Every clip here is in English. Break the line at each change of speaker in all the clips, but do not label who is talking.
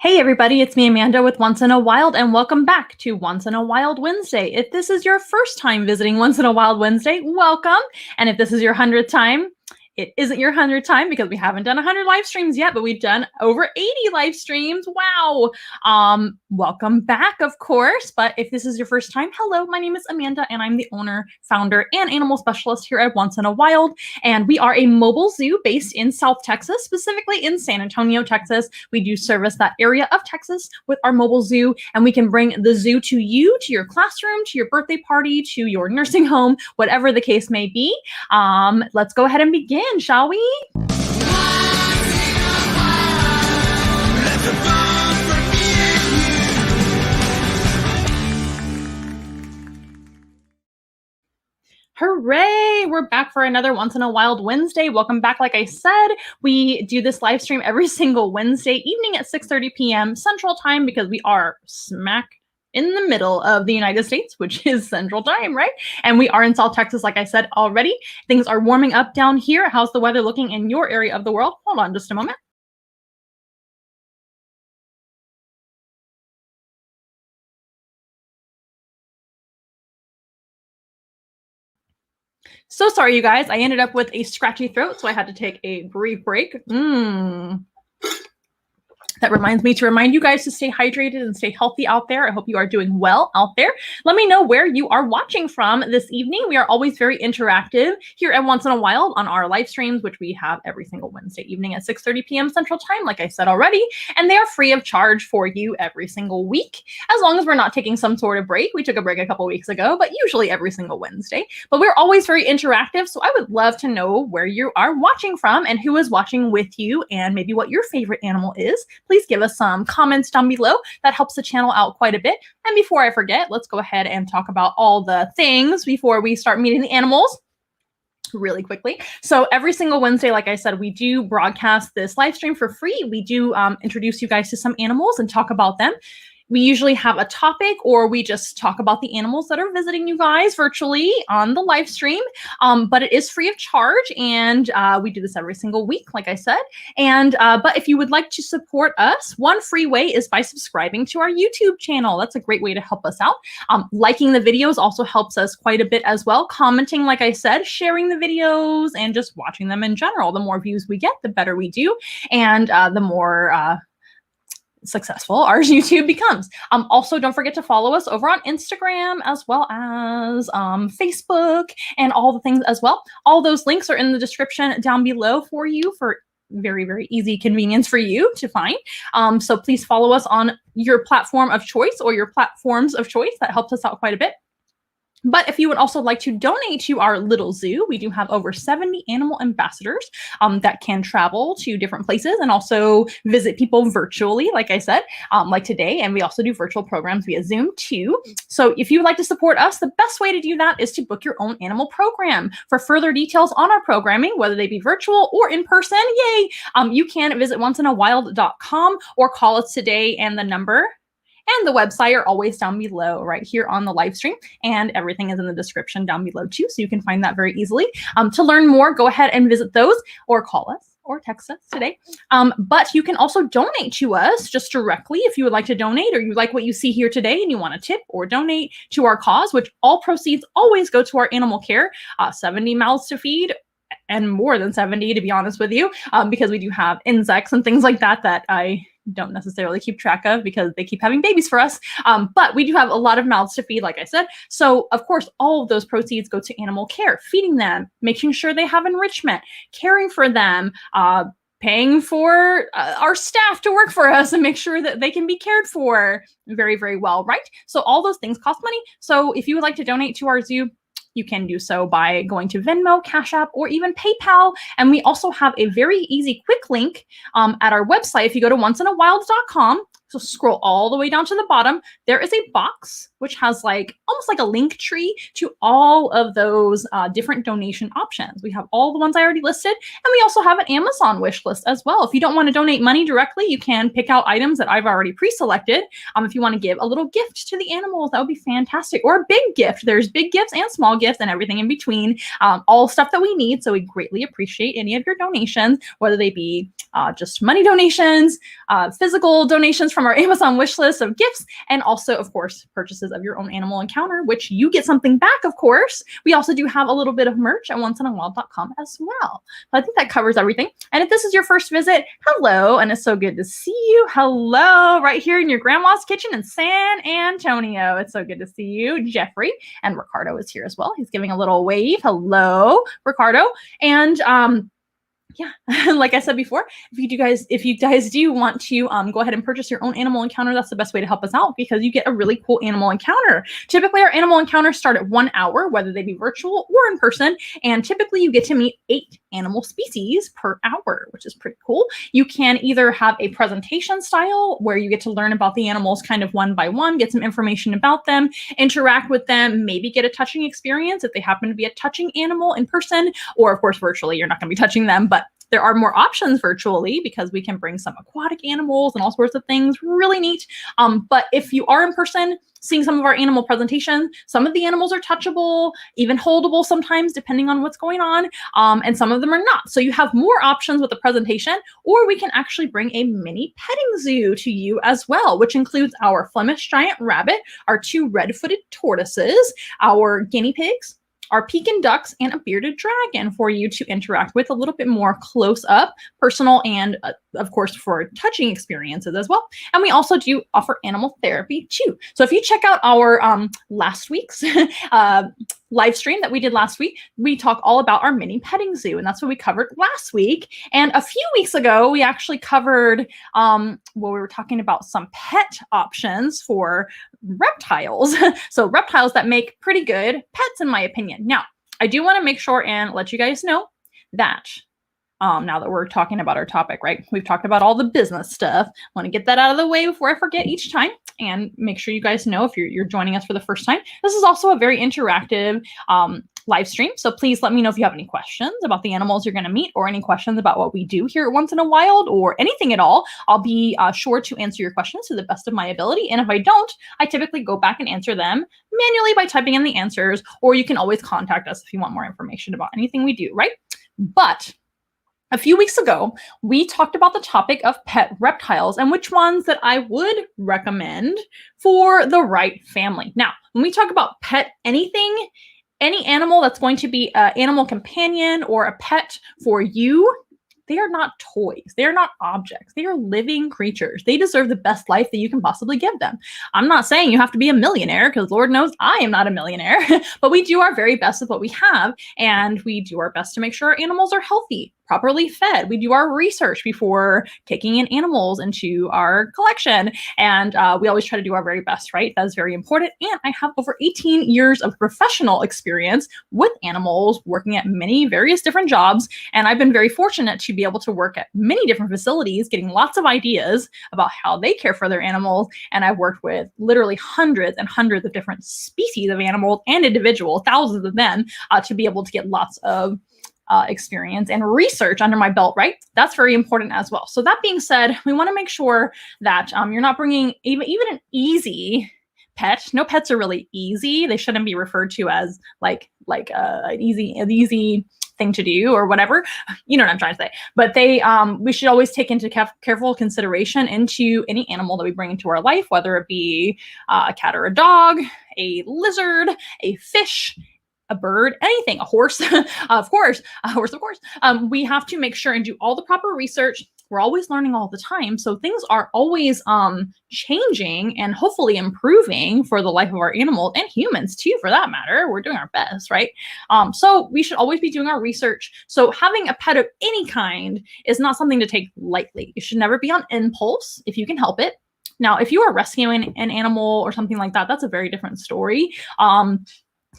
Hey everybody, it's me Amanda with Once in a Wild and welcome back to Once in a Wild Wednesday. If this is your first time visiting Once in a Wild Wednesday, welcome. And if this is your 100th time, it isn't your 100th time because we haven't done 100 live streams yet, but we've done over 80 live streams. Wow. Welcome back, of course. But if this is your first time, hello, my name is Amanda and I'm the owner, founder, and animal specialist here at Once in a Wild. And we are a mobile zoo based in South Texas, specifically in San Antonio, Texas. We do service that area of Texas with our mobile zoo, and we can bring the zoo to you, to your classroom, to your birthday party, to your nursing home, whatever the case may be. Let's go ahead and begin, shall we? Hooray! We're back for another Once in a Wild Wednesday. Welcome back. Like I said, we do this live stream every single Wednesday evening at 6:30 p.m. Central Time because we are smack in the middle of the United States, which is Central Time, right? And we are in South Texas, like I said already. Things are warming up down here. How's the weather looking in your area of the world? Hold on just a moment. So sorry, you guys. I ended up with a scratchy throat, so I had to take a brief break. That reminds me to remind you guys to stay hydrated and stay healthy out there. I hope you are doing well out there. Let me know where you are watching from this evening. We are always very interactive here at Once in a Wild on our live streams, which we have every single Wednesday evening at 6:30 p.m. Central Time, like I said already. And they are free of charge for you every single week, as long as we're not taking some sort of break. We took a break a couple weeks ago, but usually every single Wednesday. But we're always very interactive, so I would love to know where you are watching from and who is watching with you and maybe what your favorite animal is. Please give us some comments down below. That helps the channel out quite a bit. And before I forget, let's go ahead and talk about all the things before we start meeting the animals really quickly. So every single Wednesday, like I said, we do broadcast this live stream for free. We do introduce you guys to some animals and talk about them. We usually have a topic or we just talk about the animals that are visiting you guys virtually on the live stream. But it is free of charge and we do this every single week, like I said. And but if you would like to support us, one free way is by subscribing to our YouTube channel. That's a great way to help us out. Liking the videos also helps us quite a bit as well. Commenting, like I said, sharing the videos and just watching them in general. The more views we get, the better we do. And the more successful our YouTube becomes. Also, don't forget to follow us over on Instagram as well as Facebook and all the things as well. All those links are in the description down below for you for very, very easy convenience for you to find. So please follow us on your platform of choice or your platforms of choice. That helps us out quite a bit. But if you would also like to donate to our little zoo, we do have over 70 animal ambassadors that can travel to different places and also visit people virtually, like I said, like today. And we also do virtual programs via Zoom too. So if you would like to support us, the best way to do that is to book your own animal program. For further details on our programming, whether they be virtual or in person, yay, you can visit onceinawild.com or call us today, and the number and the website are always down below right here on the live stream, and everything is in the description down below too, so you can find that very easily. To learn more, go ahead and visit those or call us or text us today. But you can also donate to us just directly if you would like to donate, or you like what you see here today and you want to tip or donate to our cause, which all proceeds always go to our animal care. 70 mouths to feed, and more than 70 to be honest with you, because we do have insects and things like that that I don't necessarily keep track of because they keep having babies for us. But we do have a lot of mouths to feed, like I said. So of course, all of those proceeds go to animal care, feeding them, making sure they have enrichment, caring for them, paying for our staff to work for us and make sure that they can be cared for very, very well, right? So all those things cost money. So if you would like to donate to our zoo, you can do so by going to Venmo, Cash App, or even PayPal. And we also have a very easy, quick link at our website. If you go to onceinawild.com, so scroll all the way down to the bottom, there is a box which has like almost like a link tree to all of those different donation options. We have all the ones I already listed, and we also have an Amazon wish list as well. If you don't want to donate money directly, you can pick out items that I've already pre-selected. If you want to give a little gift to the animals, that would be fantastic. Or a big gift. There's big gifts and small gifts and everything in between. All stuff that we need. So we greatly appreciate any of your donations, whether they be just money donations, physical donations from our Amazon wish list of gifts, and also, of course, purchases of your own animal encounter, which you get something back, of course. We also do have a little bit of merch at onceinawhild.com as well. So I think that covers everything. And if this is your first visit, hello, and it's so good to see you. Hello, right here in your grandma's kitchen in San Antonio. It's so good to see you. Jeffrey and Ricardo is here as well. He's giving a little wave. Hello, Ricardo. And yeah, like I said before, if you guys do want to go ahead and purchase your own animal encounter, that's the best way to help us out, because you get a really cool animal encounter. Typically, our animal encounters start at 1 hour, whether they be virtual or in person, and typically you get to meet 8 animal species per hour, which is pretty cool. You can either have a presentation style where you get to learn about the animals kind of one by one, get some information about them, interact with them, maybe get a touching experience if they happen to be a touching animal in person, or of course virtually, you're not going to be touching them, but there are more options virtually because we can bring some aquatic animals and all sorts of things. Really neat. But if you are in person, seeing some of our animal presentations, some of the animals are touchable, even holdable sometimes, depending on what's going on, and some of them are not. So you have more options with the presentation, or we can actually bring a mini petting zoo to you as well, which includes our Flemish giant rabbit, our 2 red-footed tortoises, our guinea pigs, our Pekin ducks, and a bearded dragon for you to interact with a little bit more close up, personal, and of course for touching experiences as well. And we also do offer animal therapy too. So if you check out our last week's live stream that we did last week, we talk all about our mini petting zoo, and that's what we covered last week. And a few weeks ago, we actually covered, we were talking about some pet options for reptiles. So reptiles that make pretty good pets, in my opinion. Now, I do want to make sure and let you guys know that now that we're talking about our topic, right? We've talked about all the business stuff. I want to get that out of the way before I forget each time, and make sure you guys know if you're joining us for the first time. This is also a very interactive live stream. So please let me know if you have any questions about the animals you're going to meet, or any questions about what we do here at Once in a Wild, or anything at all. I'll be sure to answer your questions to the best of my ability. And if I don't, I typically go back and answer them manually by typing in the answers, or you can always contact us if you want more information about anything we do, right? But a few weeks ago, we talked about the topic of pet reptiles and which ones that I would recommend for the right family. Now, when we talk about pet anything, any animal that's going to be an animal companion or a pet for you, they are not toys. They are not objects. They are living creatures. They deserve the best life that you can possibly give them. I'm not saying you have to be a millionaire, because Lord knows I am not a millionaire, but we do our very best with what we have, and we do our best to make sure our animals are healthy, properly fed. We do our research before taking in animals into our collection. And we always try to do our very best, right? That is very important. And I have over 18 years of professional experience with animals, working at many various different jobs. And I've been very fortunate to be able to work at many different facilities, getting lots of ideas about how they care for their animals. And I've worked with literally hundreds and hundreds of different species of animals and individuals, thousands of them, to be able to get lots of experience and research under my belt, right? That's very important as well. So that being said, we want to make sure that you're not bringing even an easy pet. No pets are really easy. They shouldn't be referred to as like an easy thing to do or whatever. You know what I'm trying to say. But we should always take into careful consideration into any animal that we bring into our life, whether it be a cat or a dog, a lizard, a fish, a bird, anything, a horse, of course, we have to make sure and do all the proper research. We're always learning all the time. So things are always changing and hopefully improving for the life of our animals, and humans too, for that matter. We're doing our best, right? So we should always be doing our research. So having a pet of any kind is not something to take lightly. It should never be on impulse if you can help it. Now, if you are rescuing an animal or something like that, that's a very different story.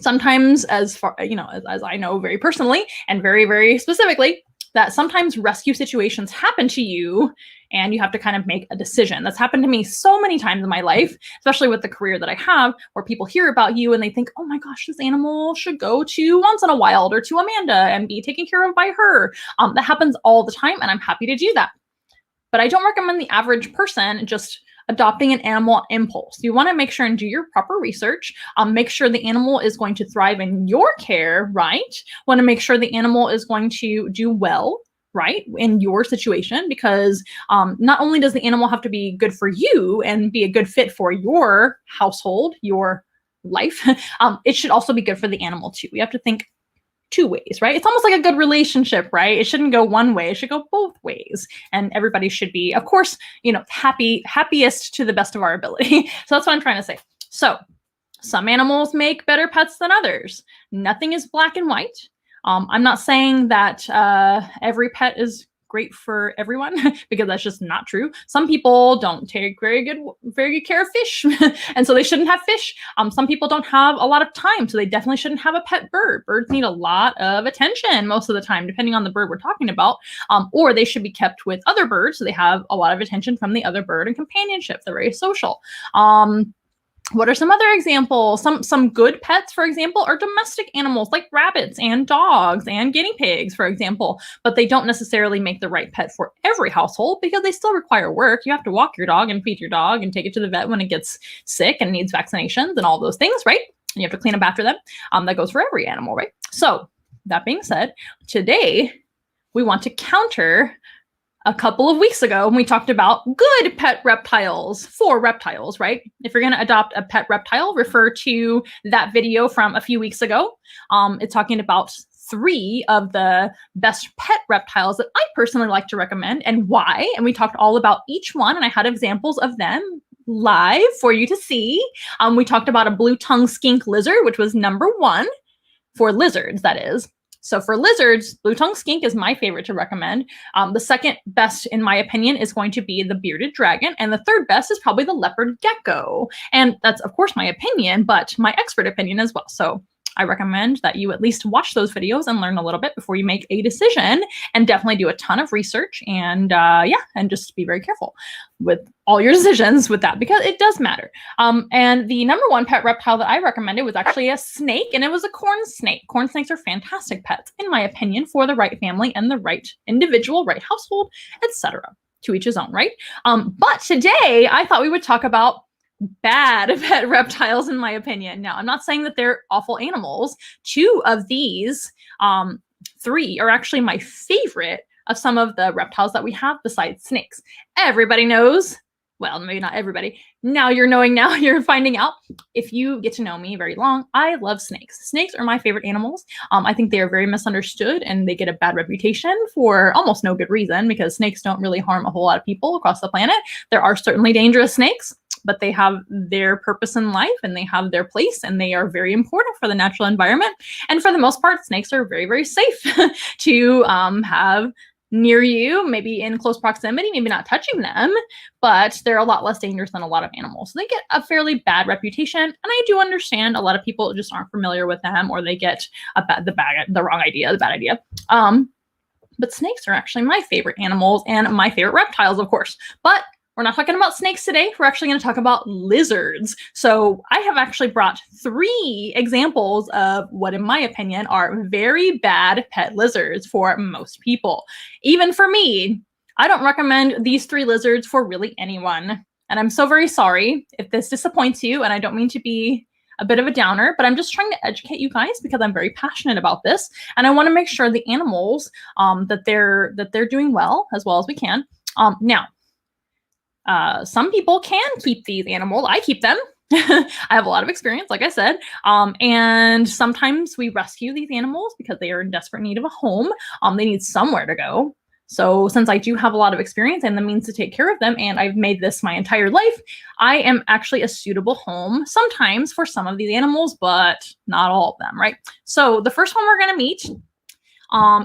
Sometimes, as far, as I know very personally and very, very specifically, that sometimes rescue situations happen to you and you have to kind of make a decision. That's happened to me so many times in my life, especially with the career that I have, where people hear about you and they think, oh my gosh, this animal should go to Once in a Wild or to Amanda and be taken care of by her. That happens all the time, and I'm happy to do that. But I don't recommend the average person just adopting an animal impulse. You want to make sure and do your proper research. Make sure the animal is going to thrive in your care, right? Want to make sure the animal is going to do well, right, in your situation, because not only does the animal have to be good for you and be a good fit for your household, your life, it should also be good for the animal too. We have to think two ways, right? It's almost like a good relationship, right? It shouldn't go one way, it should go both ways. And everybody should be, of course, happiest to the best of our ability. So that's what I'm trying to say. So some animals make better pets than others. Nothing is black and white. I'm not saying that every pet is great for everyone because that's just not true. Some people don't take very good care of fish, and so they shouldn't have fish. Some people don't have a lot of time, so they definitely shouldn't have a pet bird. Birds need a lot of attention most of the time, depending on the bird we're talking about, or they should be kept with other birds so they have a lot of attention from the other bird and companionship. They're very social. What are some other examples? Some good pets, for example, are domestic animals like rabbits and dogs and guinea pigs, for example, but they don't necessarily make the right pet for every household because they still require work. You have to walk your dog and feed your dog and take it to the vet when it gets sick and needs vaccinations and all those things, right? And you have to clean up after them. That goes for every animal, right? So that being said, today we want to counter a couple of weeks ago when we talked about good pet reptiles for reptiles, right? If you're going to adopt a pet reptile, refer to that video from a few weeks ago. It's talking about 3 of the best pet reptiles that I personally like to recommend and why. And we talked all about each one, and I had examples of them live for you to see. We talked about a blue-tongued skink lizard, which was number 1 for lizards, that is. So for lizards, blue-tongued skink is my favorite to recommend. The second best, in my opinion, is going to be the bearded dragon. And the third best is probably the leopard gecko. And that's, of course, my opinion, but my expert opinion as well. So I recommend that you at least watch those videos and learn a little bit before you make a decision, and definitely do a ton of research and and just be very careful with all your decisions with that because it does matter. And the number 1 pet reptile that I recommended was actually a snake, and it was a corn snake. Corn snakes are fantastic pets, in my opinion, for the right family and the right individual, right household, etc. To each his own, right? But today I thought we would talk about bad pet reptiles, in my opinion. Now, I'm not saying that they're awful animals. 2 of these 3 are actually my favorite of some of the reptiles that we have besides snakes. Everybody knows, well, maybe not everybody. Now you're knowing, now you're finding out. If you get to know me very long, I love snakes. Snakes are my favorite animals. I think they are very misunderstood and they get a bad reputation for almost no good reason because snakes don't really harm a whole lot of people across the planet. There are certainly dangerous snakes, but they have their purpose in life and they have their place and they are very important for the natural environment. And for the most part, snakes are very, very safe to have near you, maybe in close proximity, maybe not touching them, but they're a lot less dangerous than a lot of animals. So they get a fairly bad reputation. And I do understand a lot of people just aren't familiar with them, or they get the bad idea. But snakes are actually my favorite animals and my favorite reptiles, of course. But we're not talking about snakes today. We're actually going to talk about lizards. So I have actually brought 3 examples of what, in my opinion, are very bad pet lizards for most people. Even for me, I don't recommend these 3 lizards for really anyone. And I'm so very sorry if this disappoints you, and I don't mean to be a bit of a downer, but I'm just trying to educate you guys because I'm very passionate about this. And I want to make sure the animals that they're doing well as we can. Now, some people can keep these animals. I keep them. I have a lot of experience, like I said. And sometimes we rescue these animals because they are in desperate need of a home. They need somewhere to go. So since I do have a lot of experience and the means to take care of them, and I've made this my entire life, I am actually a suitable home sometimes for some of these animals, but not all of them, right? So the first one we're going to meet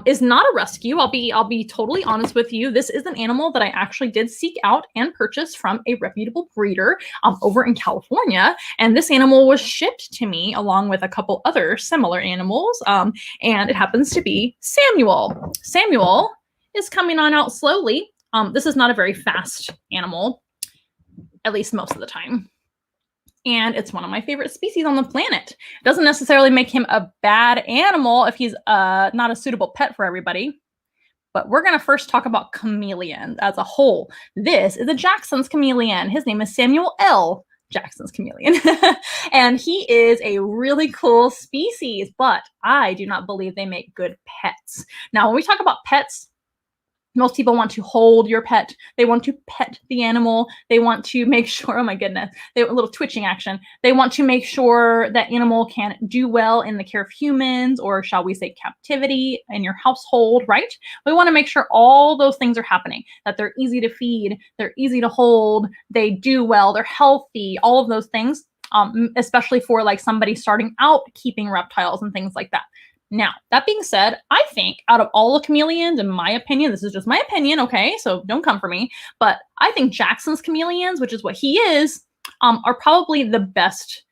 is not a rescue. I'll be totally honest with you. This is an animal that I actually did seek out and purchase from a reputable breeder over in California. And this animal was shipped to me along with a couple other similar animals. And it happens to be Samuel. Samuel is coming on out slowly. This is not a very fast animal, at least most of the time. And it's one of my favorite species on the planet. It doesn't necessarily make him a bad animal if he's not a suitable pet for everybody. But we're going to first talk about chameleons as a whole. This is a Jackson's chameleon. His name is Samuel L. Jackson's chameleon. And he is a really cool species, but I do not believe they make good pets. Now, when we talk about pets, most people want to hold your pet. They want to pet the animal. They want to make sure, oh my goodness, they a little twitching action. They want to make sure that animal can do well in the care of humans, or shall we say captivity in your household, right? We want to make sure all those things are happening, that they're easy to feed, they're easy to hold, they do well, they're healthy, all of those things, especially for like somebody starting out keeping reptiles and things like that. Now, that being said, I think out of all the chameleons, in my opinion, this is just my opinion, okay? So don't come for me. But I think Jackson's chameleons, which is what he is, are probably the best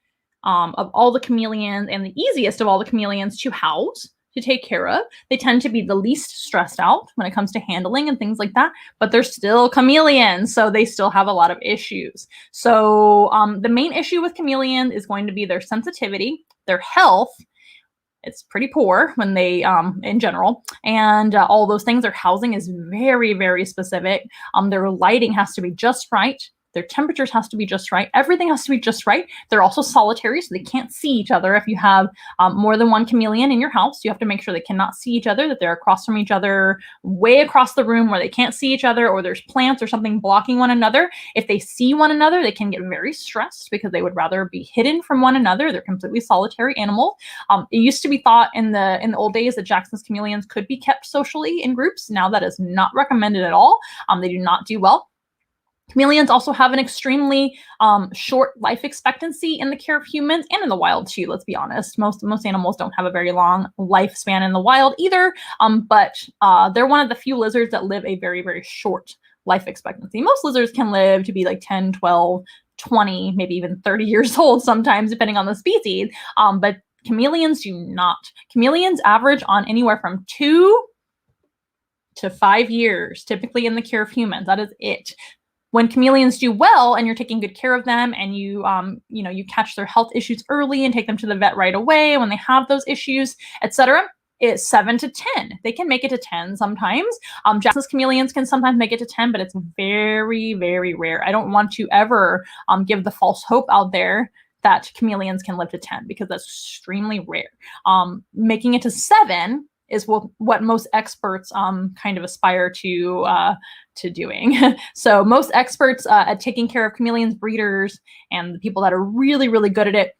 of all the chameleons and the easiest of all the chameleons to house, to take care of. They tend to be the least stressed out when it comes to handling and things like that, but they're still chameleons, so they still have a lot of issues. So the main issue with chameleons is going to be their sensitivity, their health. It's pretty poor when they, in general, and all those things. Their housing is very, very specific. Their lighting has to be just right. Their temperatures has to be just right. Everything has to be just right. They're also solitary, so they can't see each other. If you have more than one chameleon in your house, you have to make sure they cannot see each other, that they're across from each other, way across the room where they can't see each other, or there's plants or something blocking one another. If they see one another, they can get very stressed because they would rather be hidden from one another. They're completely solitary animals. It used to be thought in the old days that Jackson's chameleons could be kept socially in groups. Now that is not recommended at all. They do not do well. Chameleons also have an extremely short life expectancy in the care of humans and in the wild too, let's be honest. Most animals don't have a very long lifespan in the wild either, but they're one of the few lizards that live a very, very short life expectancy. Most lizards can live to be like 10, 12, 20, maybe even 30 years old sometimes, depending on the species, but chameleons do not. Chameleons average on anywhere from 2 to 5 years, typically in the care of humans. That is it. When chameleons do well and you're taking good care of them, and you catch their health issues early and take them to the vet right away when they have those issues, etc., it's 7 to 10. They can make it to 10 sometimes. Jackson's chameleons can sometimes make it to 10, but it's very, very rare. I don't want to ever give the false hope out there that chameleons can live to 10, because that's extremely rare. Making it to 7 is what most experts kind of aspire to doing. So most experts at taking care of chameleons, breeders, and the people that are really, really good at it,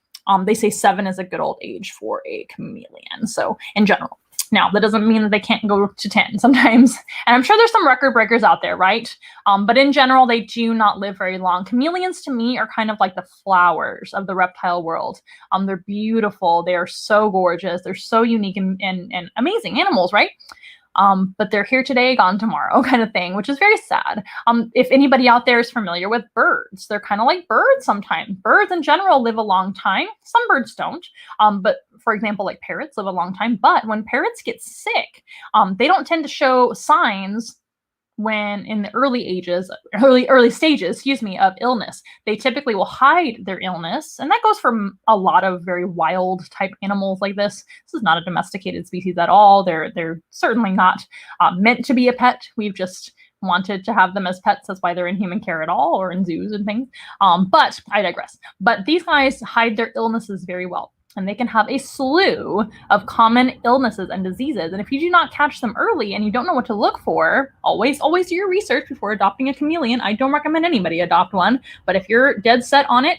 they say 7 is a good old age for a chameleon. So in general. Now, that doesn't mean that they can't go to 10 sometimes. And I'm sure there's some record breakers out there, right? But in general, they do not live very long. Chameleons, to me, are kind of like the flowers of the reptile world. They're beautiful. They are so gorgeous. They're so unique and amazing animals, right? But they're here today, gone tomorrow kind of thing, which is very sad. If anybody out there is familiar with birds, they're kind of like birds sometimes. Birds in general live a long time. Some birds don't. But for example, like parrots live a long time. But when parrots get sick, they don't tend to show signs when in the early stages, of illness. They typically will hide their illness, and that goes for a lot of very wild type animals like this. This is not a domesticated species at all. They're certainly not meant to be a pet. We've just wanted to have them as pets. That's why they're in human care at all, or in zoos and things. But I digress. But these guys hide their illnesses very well. And they can have a slew of common illnesses and diseases. And if you do not catch them early and you don't know what to look for, always do your research before adopting a chameleon. I don't recommend anybody adopt one, but if you're dead set on it,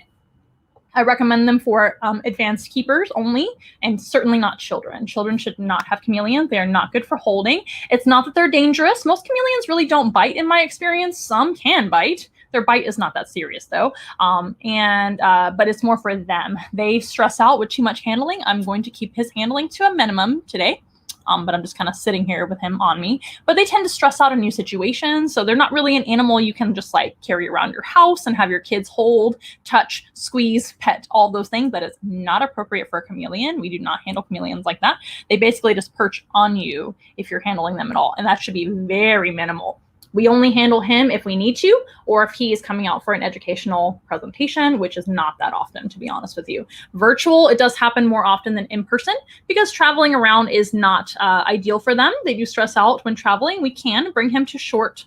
I recommend them for advanced keepers only, and certainly not children. Children should not have chameleons. They are not good for holding. It's not that they're dangerous. Most chameleons really don't bite in my experience. Some can bite. Their bite is not that serious though. But it's more for them. They stress out with too much handling. I'm going to keep his handling to a minimum today. But I'm just kind of sitting here with him on me. But they tend to stress out in new situations. So they're not really an animal you can just like carry around your house and have your kids hold, touch, squeeze, pet, all those things. That is not appropriate for a chameleon. We do not handle chameleons like that. They basically just perch on you if you're handling them at all. And that should be very minimal. We only handle him if we need to, or if he is coming out for an educational presentation, which is not that often, to be honest with you. Virtual, it does happen more often than in person because traveling around is not ideal for them. They do stress out when traveling. We can bring him to short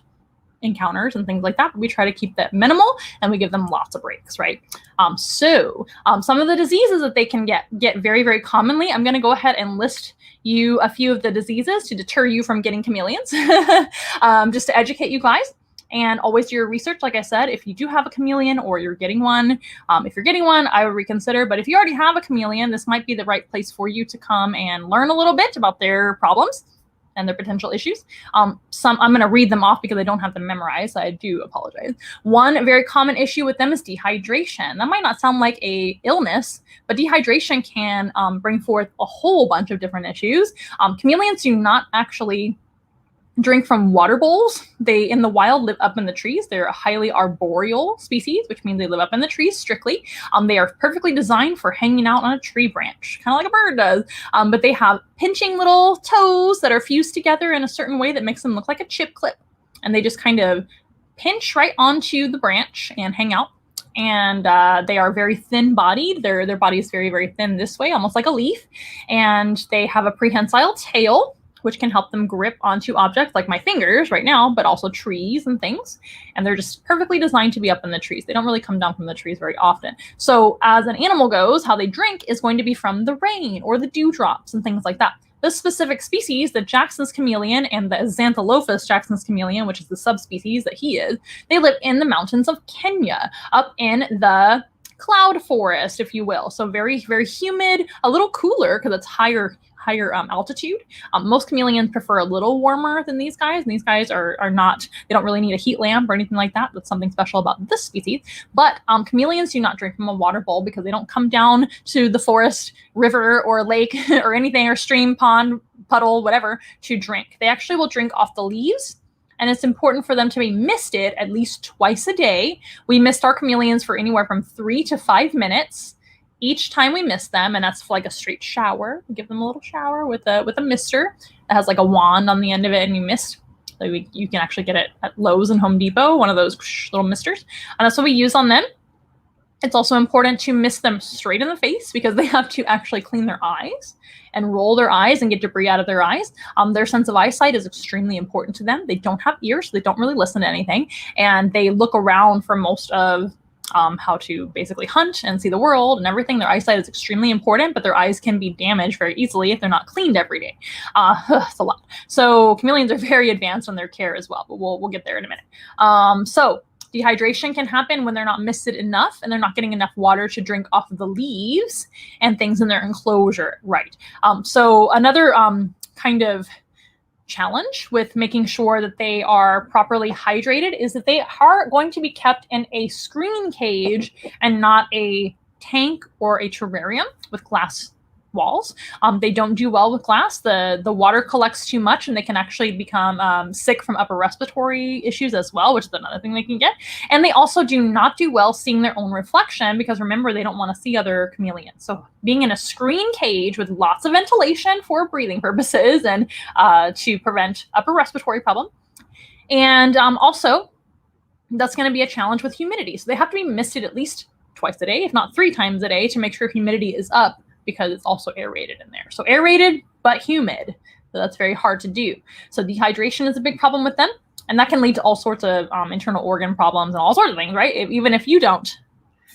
encounters and things like that, but we try to keep that minimal and we give them lots of breaks, right? Some of the diseases that they can get very, very commonly, I'm going to go ahead and list you a few of the diseases to deter you from getting chameleons, just to educate you guys. And always do your research. Like I said, if you do have a chameleon or you're getting one, if you're getting one, I would reconsider. But if you already have a chameleon, this might be the right place for you to come and learn a little bit about their problems and their potential issues. I'm going to read them off because I don't have them memorized. So I do apologize. One very common issue with them is dehydration. That might not sound like a illness, but dehydration can bring forth a whole bunch of different issues. Chameleons do not actually drink from water bowls. They, in the wild, live up in the trees. They're a highly arboreal species, which means they live up in the trees strictly. They are perfectly designed for hanging out on a tree branch, kind of like a bird does. But they have pinching little toes that are fused together in a certain way that makes them look like a chip clip. And they just kind of pinch right onto the branch and hang out. And they are very thin-bodied. Their body is very, very thin this way, almost like a leaf. And they have a prehensile tail, which can help them grip onto objects like my fingers right now, but also trees and things. And they're just perfectly designed to be up in the trees. They don't really come down from the trees very often. So as an animal goes, how they drink is going to be from the rain or the dewdrops and things like that. This specific species, the Jackson's chameleon and the Xantholophus Jackson's chameleon, which is the subspecies that he is, they live in the mountains of Kenya, up in the cloud forest, if you will. So very, very humid, a little cooler because it's higher altitude. Most chameleons prefer a little warmer than these guys. And these guys are not, they don't really need a heat lamp or anything like that. That's something special about this species. But chameleons do not drink from a water bowl because they don't come down to the forest, river, or lake or anything, or stream, pond, puddle, whatever, to drink. They actually will drink off the leaves. And it's important for them to be misted at least twice a day. We mist our chameleons for anywhere from 3 to 5 minutes each time we mist them, and that's like a straight shower. We give them a little shower with a mister that has like a wand on the end of it, and you mist. So you can actually get it at Lowe's and Home Depot, one of those little misters. And that's what we use on them. It's also important to mist them straight in the face because they have to actually clean their eyes and roll their eyes and get debris out of their eyes. Their sense of eyesight is extremely important to them. They don't have ears, so they don't really listen to anything. And they look around for most of how to basically hunt and see the world and everything. Their eyesight is extremely important, but their eyes can be damaged very easily if they're not cleaned every day. It's a lot. So chameleons are very advanced on their care as well, but we'll get there in a minute. So dehydration can happen when they're not misted enough and they're not getting enough water to drink off of the leaves and things in their enclosure, right? So another kind of challenge with making sure that they are properly hydrated is that they are going to be kept in a screen cage and not a tank or a terrarium with glass walls. They don't do well with glass. The water collects too much and they can actually become sick from upper respiratory issues as well, which is another thing they can get. And they also do not do well seeing their own reflection because remember, they don't want to see other chameleons. So being in a screen cage with lots of ventilation for breathing purposes and to prevent upper respiratory problem. And also, that's going to be a challenge with humidity. So they have to be misted at least twice a day, if not 3 times a day, to make sure humidity is up, because it's also aerated in there. So aerated, but humid. So that's very hard to do. So dehydration is a big problem with them. And that can lead to all sorts of internal organ problems and all sorts of things, right? Even if you don't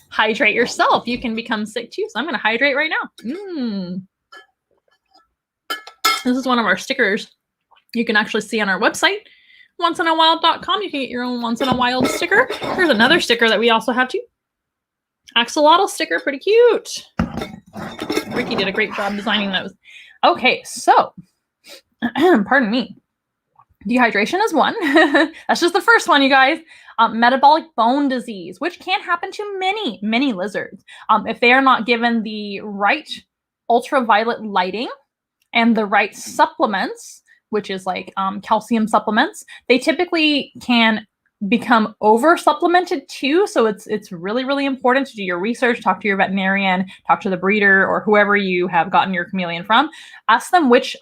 hydrate yourself, you can become sick too. So I'm going to hydrate right now. This is one of our stickers you can actually see on our website, onceinawild.com. You can get your own Once in a Wild sticker. Here's another sticker that we also have too. Axolotl sticker, pretty cute. Ricky did a great job designing those. Okay, so, pardon me. Dehydration is one. That's just the first one, you guys. Metabolic bone disease, which can happen to many, many lizards. If they are not given the right ultraviolet lighting and the right supplements, which is like calcium supplements, they typically can become over supplemented too. So it's really, really important to do your research, talk to your veterinarian, talk to the breeder or whoever you have gotten your chameleon from. Ask them which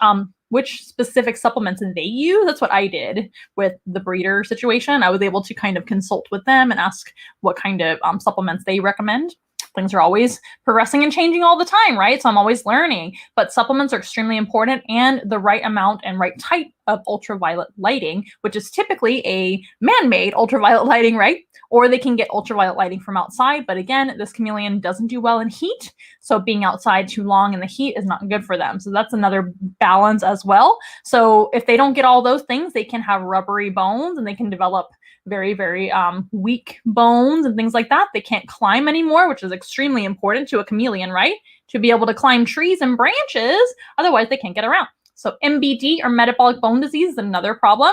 which specific supplements they use. That's what I did with the breeder situation. I was able to kind of consult with them and ask what kind of supplements they recommend. Things are always progressing and changing all the time, right? So I'm always learning, but supplements are extremely important, and the right amount and right type of ultraviolet lighting, which is typically a man-made ultraviolet lighting, right? Or they can get ultraviolet lighting from outside. But again, this chameleon doesn't do well in heat. So being outside too long in the heat is not good for them. So that's another balance as well. So if they don't get all those things, they can have rubbery bones and they can develop very, very weak bones and things like that. They can't climb anymore, which is extremely important to a chameleon, right? To be able to climb trees and branches. Otherwise, they can't get around. So MBD, or metabolic bone disease, is another problem,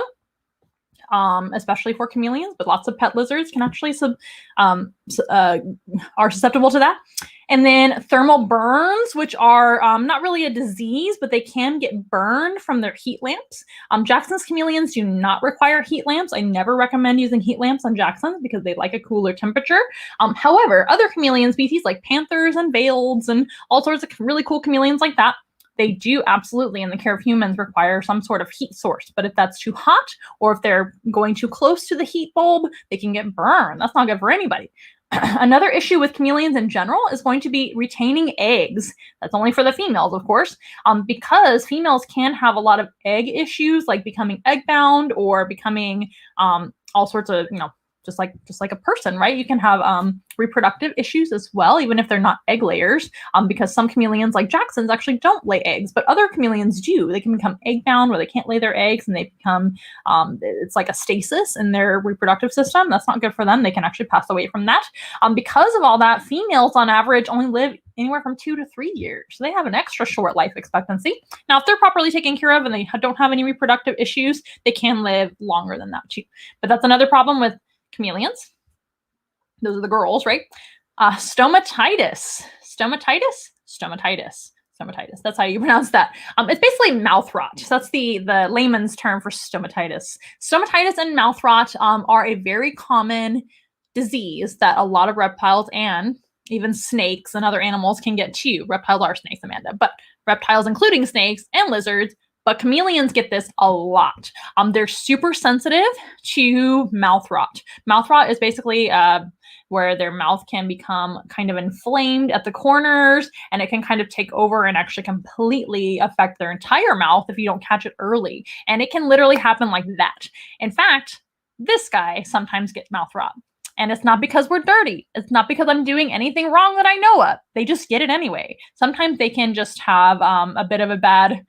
especially for chameleons, but lots of pet lizards can actually are susceptible to that. And then thermal burns, which are not really a disease, but they can get burned from their heat lamps. Jackson's chameleons do not require heat lamps. I never recommend using heat lamps on Jacksons because they like a cooler temperature. However, other chameleon species like panthers and veileds and all sorts of really cool chameleons like that, they do absolutely, in the care of humans, require some sort of heat source. But if that's too hot, or if they're going too close to the heat bulb, they can get burned. That's not good for anybody. Another issue with chameleons in general is going to be retaining eggs. That's only for the females, of course, because females can have a lot of egg issues, like becoming egg-bound or becoming all sorts of, just like a person, right? You can have reproductive issues as well, even if they're not egg layers, because some chameleons, like Jacksons, actually don't lay eggs, but other chameleons do. They can become egg-bound where they can't lay their eggs, and they become, it's like a stasis in their reproductive system. That's not good for them. They can actually pass away from that. Because of all that, females on average only live anywhere from 2 to 3 years. So they have an extra short life expectancy. Now, if they're properly taken care of and they don't have any reproductive issues, they can live longer than that too. But that's another problem with chameleons. Those are the girls, right? Stomatitis. That's how you pronounce that. It's basically mouth rot. So that's the layman's term for stomatitis. Stomatitis and mouth rot are a very common disease that a lot of reptiles and even snakes and other animals can get too. Reptiles are snakes, Amanda, but reptiles, including snakes and lizards, but chameleons get this a lot. They're super sensitive to mouth rot. Mouth rot is basically where their mouth can become kind of inflamed at the corners, and it can kind of take over and actually completely affect their entire mouth if you don't catch it early. And it can literally happen like that. In fact, this guy sometimes gets mouth rot. And it's not because we're dirty. It's not because I'm doing anything wrong that I know of. They just get it anyway. Sometimes they can just have a bit of a bad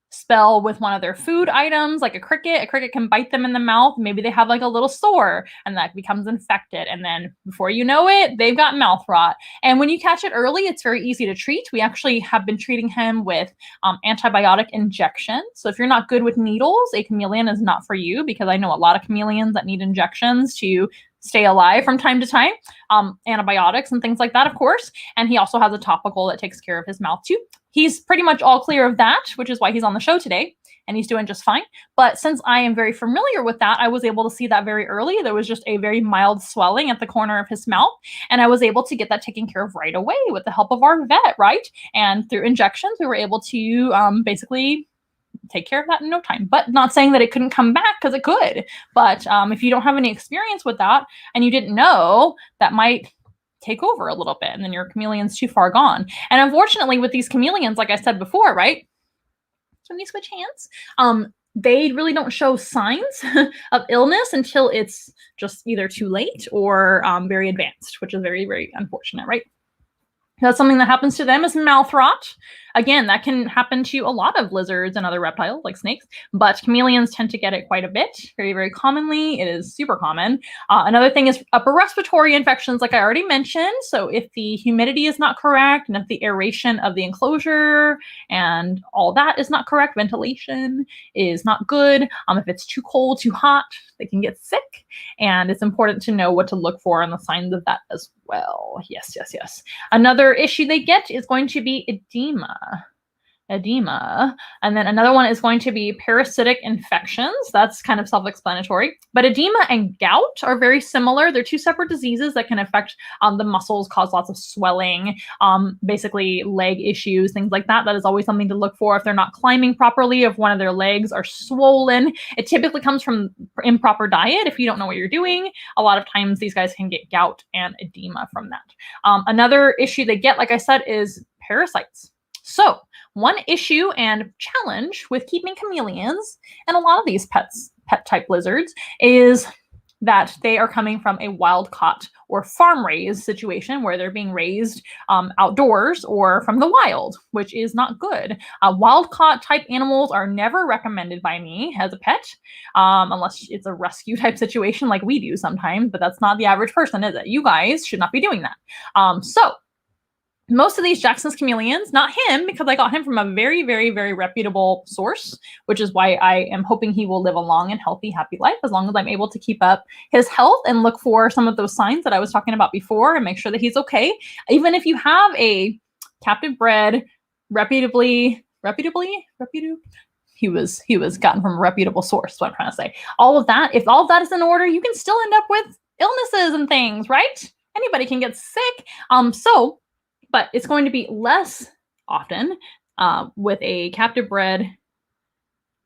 spell with one of their food items, like a cricket. A cricket can bite them in the mouth. Maybe they have like a little sore and that becomes infected. And then before you know it, they've got mouth rot. And when you catch it early, it's very easy to treat. We actually have been treating him with antibiotic injections. So if you're not good with needles, a chameleon is not for you, because I know a lot of chameleons that need injections to stay alive from time to time, antibiotics and things like that, of course. And he also has a topical that takes care of his mouth too. He's pretty much all clear of that, which is why he's on the show today, and he's doing just fine. But since I am very familiar with that, I was able to see that very early. There was just a very mild swelling at the corner of his mouth, and I was able to get that taken care of right away with the help of our vet, right? And through injections, we were able to basically take care of that in no time. But not saying that it couldn't come back, because it could. But if you don't have any experience with that and you didn't know, that might take over a little bit, and then your chameleon's too far gone. And unfortunately with these chameleons, like I said before, right? Can we switch hands? They really don't show signs of illness until it's just either too late or very advanced, which is very, very unfortunate, right? That's something that happens to them is mouth rot. Again, that can happen to a lot of lizards and other reptiles like snakes, but chameleons tend to get it quite a bit, very, very commonly. It is super common. Another thing is upper respiratory infections, like I already mentioned. So if the humidity is not correct, and if the aeration of the enclosure and all that is not correct, ventilation is not good. If it's too cold, too hot, they can get sick. And it's important to know what to look for and the signs of that as well. Yes. Another issue they get is going to be edema. edema. And then another one is going to be parasitic infections. That's kind of self-explanatory. But edema and gout are very similar. They're two separate diseases that can affect the muscles, cause lots of swelling, basically leg issues, things like that. That is always something to look for if they're not climbing properly, if one of their legs are swollen. It typically comes from improper diet. If you don't know what you're doing, a lot of times these guys can get gout and edema from that. Another issue they get, like I said, is parasites. So one issue and challenge with keeping chameleons and a lot of these pet type lizards is that they are coming from a wild caught or farm raised situation where they're being raised outdoors or from the wild, which is not good. Wild caught type animals are never recommended by me as a pet, unless it's a rescue type situation like we do sometimes, but that's not the average person, is it? You guys should not be doing that. So most of these Jackson's chameleons, not him, because I got him from a very, very, very reputable source, which is why I am hoping he will live a long and healthy, happy life as long as I'm able to keep up his health and look for some of those signs that I was talking about before and make sure that he's okay. Even if you have a captive bred, he was gotten from a reputable source, is what I'm trying to say. All of that, if all of that is in order, you can still end up with illnesses and things, right? Anybody can get sick. But it's going to be less often with a captive bred,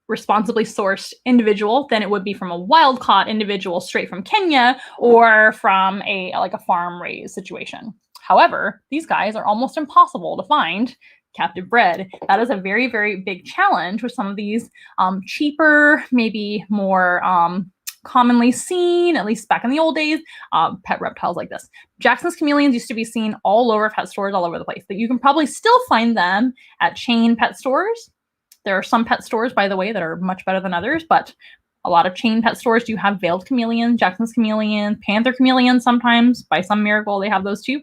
responsibly sourced individual than it would be from a wild caught individual straight from Kenya or from a farm raised situation. However, these guys are almost impossible to find captive bred. That is a very, very big challenge with some of these cheaper, maybe more commonly seen, at least back in the old days, pet reptiles like this. Jackson's chameleons used to be seen all over pet stores all over the place, but you can probably still find them at chain pet stores. There are some pet stores, by the way, that are much better than others, but a lot of chain pet stores do have veiled chameleons, Jackson's chameleons, panther chameleons sometimes. By some miracle, they have those too.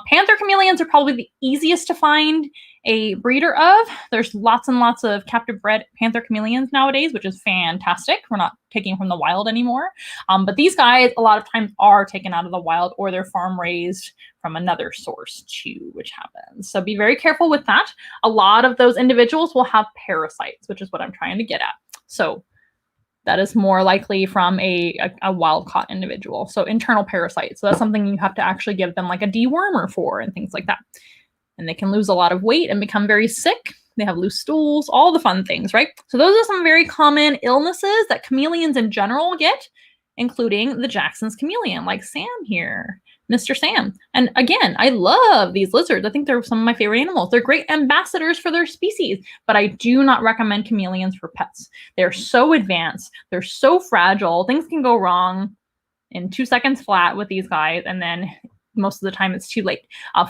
Panther chameleons are probably the easiest to find a breeder of. There's lots and lots of captive bred panther chameleons nowadays, which is fantastic. We're not taking from the wild anymore. But these guys, a lot of times, are taken out of the wild or they're farm raised from another source too, which happens. So be very careful with that. A lot of those individuals will have parasites, which is what I'm trying to get at. So that is more likely from a wild caught individual. So internal parasites. So that's something you have to actually give them like a dewormer for and things like that. And they can lose a lot of weight and become very sick. They have loose stools, all the fun things, right? So those are some very common illnesses that chameleons in general get, including the Jackson's chameleon, like Sam here, Mr. Sam. And again, I love these lizards. I think they're some of my favorite animals. They're great ambassadors for their species, but I do not recommend chameleons for pets. They're so advanced. They're so fragile. Things can go wrong in 2 seconds flat with these guys, and then most of the time it's too late.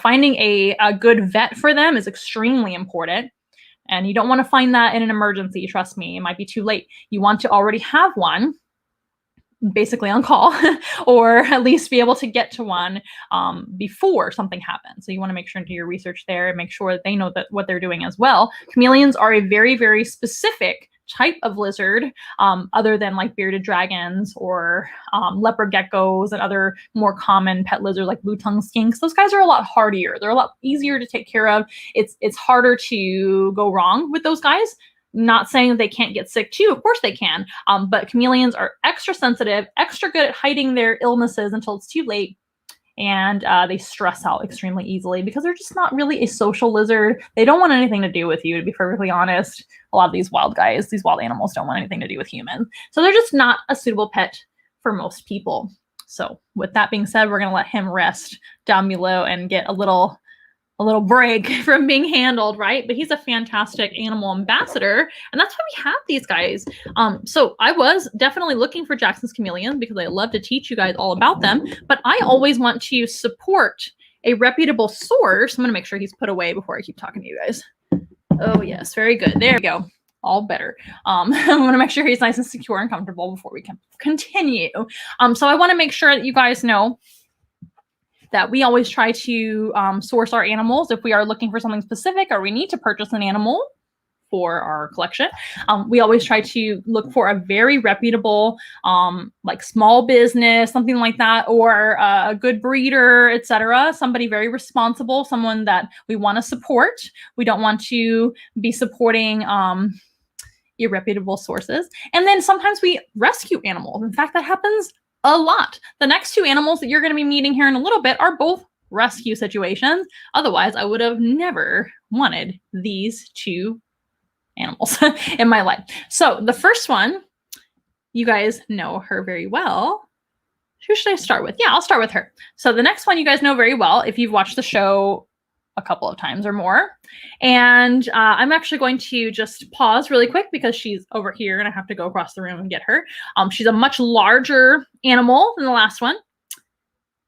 Finding a good vet for them is extremely important. And you don't want to find that in an emergency. Trust me, it might be too late. You want to already have one basically on call or at least be able to get to one before something happens. So you want to make sure to do your research there and make sure that they know that what they're doing as well. Chameleons are a very, very specific type of lizard, other than like bearded dragons or leopard geckos and other more common pet lizards like blue-tongued skinks. Those guys are a lot hardier. They're a lot easier to take care of. It's harder to go wrong with those guys. Not saying that they can't get sick too. Of course they can. But chameleons are extra sensitive, extra good at hiding their illnesses until it's too late. And they stress out extremely easily because they're just not really a social lizard. They don't want anything to do with you, to be perfectly honest. A lot of these wild guys, these wild animals don't want anything to do with humans. So they're just not a suitable pet for most people. So with that being said, we're going to let him rest down below and get a little break from being handled, right? But he's a fantastic animal ambassador, and that's why we have these guys. So I was definitely looking for Jackson's chameleons because I love to teach you guys all about them, but I always want to support a reputable source. I'm going to make sure he's put away before I keep talking to you guys. Oh yes, very good. There we go. All better. I want to make sure he's nice and secure and comfortable before we can continue. So I want to make sure that you guys know that we always try to source our animals if we are looking for something specific or we need to purchase an animal for our collection. We always try to look for a very reputable, like small business, something like that, or a good breeder, etc. Somebody very responsible, someone that we want to support. We don't want to be supporting irreputable sources. And then sometimes we rescue animals. In fact, that happens a lot. The next two animals that you're going to be meeting here in a little bit are both rescue situations. Otherwise, I would have never wanted these two animals in my life. So the first one, you guys know her very well. Who should I start with? Yeah, I'll start with her. So the next one you guys know very well if you've watched the show a couple of times or more. And I'm actually going to just pause really quick because she's over here and I have to go across the room and get her. She's a much larger animal than the last one.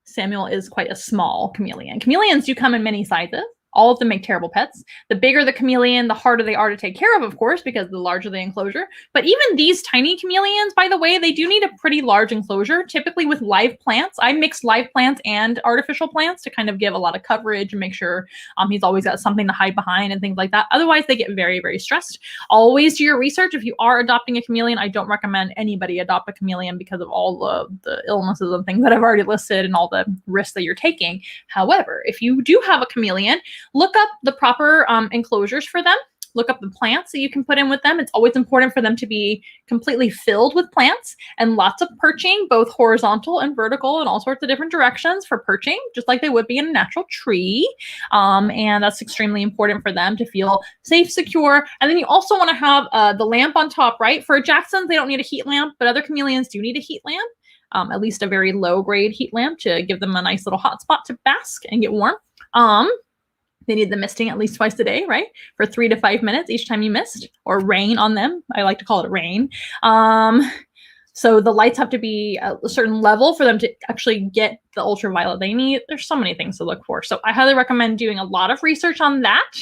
Samuel is quite a small chameleon. Chameleons do come in many sizes. All of them make terrible pets. The bigger the chameleon, the harder they are to take care of course, because the larger the enclosure. But even these tiny chameleons, by the way, they do need a pretty large enclosure, typically with live plants. I mix live plants and artificial plants to kind of give a lot of coverage and make sure he's always got something to hide behind and things like that. Otherwise, they get very, very stressed. Always do your research. If you are adopting a chameleon, I don't recommend anybody adopt a chameleon because of all the illnesses and things that I've already listed and all the risks that you're taking. However, if you do have a chameleon, look up the proper enclosures for them. Look up the plants that you can put in with them. It's always important for them to be completely filled with plants and lots of perching, both horizontal and vertical in all sorts of different directions for perching, just like they would be in a natural tree. And that's extremely important for them to feel safe, secure. And then you also want to have the lamp on top, right? For Jacksons, they don't need a heat lamp, but other chameleons do need a heat lamp. At least a very low grade heat lamp to give them a nice little hot spot to bask and get warm. They need the misting at least twice a day, right? For 3 to 5 minutes each time you mist, or rain on them. I like to call it rain. So the lights have to be at a certain level for them to actually get the ultraviolet they need. There's so many things to look for. So I highly recommend doing a lot of research on that.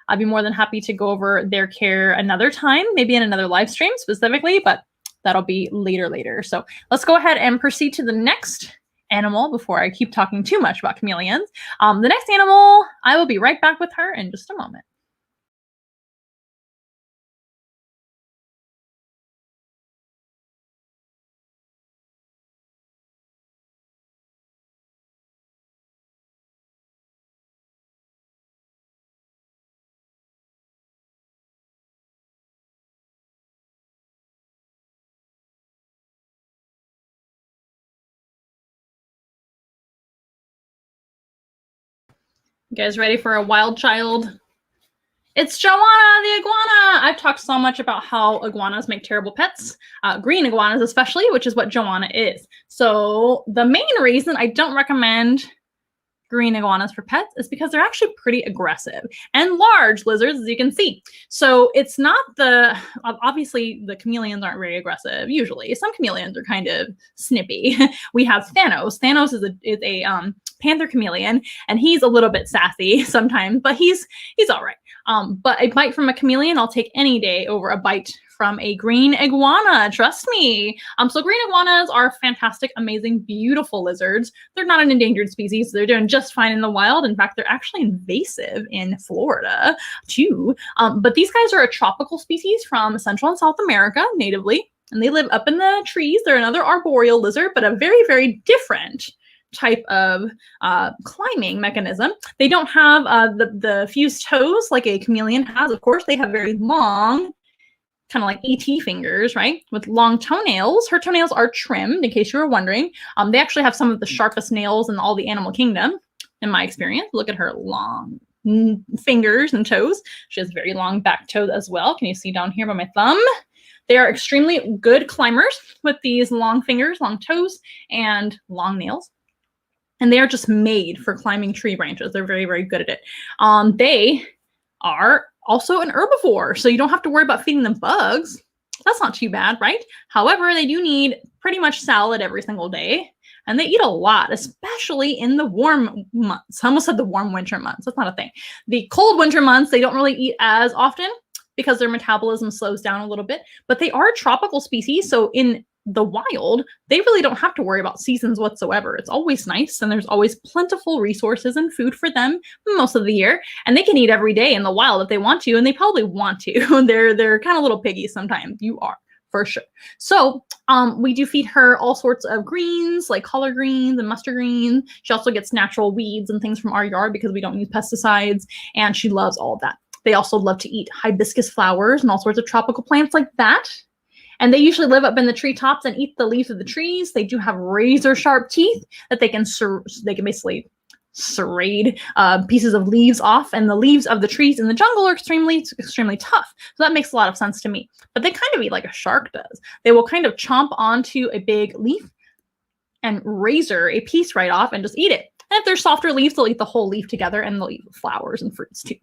I'd be more than happy to go over their care another time, maybe in another live stream specifically, but that'll be later. So let's go ahead and proceed to the next animal before I keep talking too much about chameleons. The next animal, I will be right back with her in just a moment. You guys ready for a wild child? It's Joanna the iguana. I've talked so much about how iguanas make terrible pets, green iguanas especially, which is what Joanna is. So the main reason I don't recommend green iguanas for pets is because they're actually pretty aggressive and large lizards, as you can see. So it's not obviously the chameleons aren't very aggressive usually. Some chameleons are kind of snippy. We have Thanos. Thanos is a panther chameleon, and he's a little bit sassy sometimes, but he's all right. But a bite from a chameleon, I'll take any day over a bite from a green iguana. Trust me. So green iguanas are fantastic, amazing, beautiful lizards. They're not an endangered species. They're doing just fine in the wild. In fact, they're actually invasive in Florida too. But these guys are a tropical species from Central and South America natively, and they live up in the trees. They're another arboreal lizard, but a very, very different type of climbing mechanism. They don't have the fused toes like a chameleon has. Of course, they have very long, kind of like ET fingers, right? With long toenails. Her toenails are trimmed, in case you were wondering. They actually have some of the sharpest nails in all the animal kingdom, in my experience. Look at her long fingers and toes. She has very long back toes as well. Can you see down here by my thumb? They are extremely good climbers with these long fingers, long toes, and long nails. And they are just made for climbing tree branches. They're very, very good at it. They are also an herbivore, so you don't have to worry about feeding them bugs. That's not too bad, right? However, they do need pretty much salad every single day, and they eat a lot, especially in the warm months. I almost said the warm winter months. That's not a thing. The cold winter months, they don't really eat as often because their metabolism slows down a little bit, but they are a tropical species. So in the wild, they really don't have to worry about seasons whatsoever. It's always nice, and there's always plentiful resources and food for them most of the year, and they can eat every day in the wild if they want to, and they probably want to. They're kind of little piggies sometimes. You are, for sure. So we do feed her all sorts of greens, like collard greens and mustard greens. She also gets natural weeds and things from our yard because we don't use pesticides, and she loves all of that. They also love to eat hibiscus flowers and all sorts of tropical plants like that. And they usually live up in the treetops and eat the leaves of the trees. They do have razor sharp teeth that they can basically serrade pieces of leaves off, and the leaves of the trees in the jungle are extremely tough. So that makes a lot of sense to me. But they kind of eat like a shark does. They will kind of chomp onto a big leaf and razor a piece right off and just eat it. And if there's softer leaves, they'll eat the whole leaf together, and they'll eat flowers and fruits too.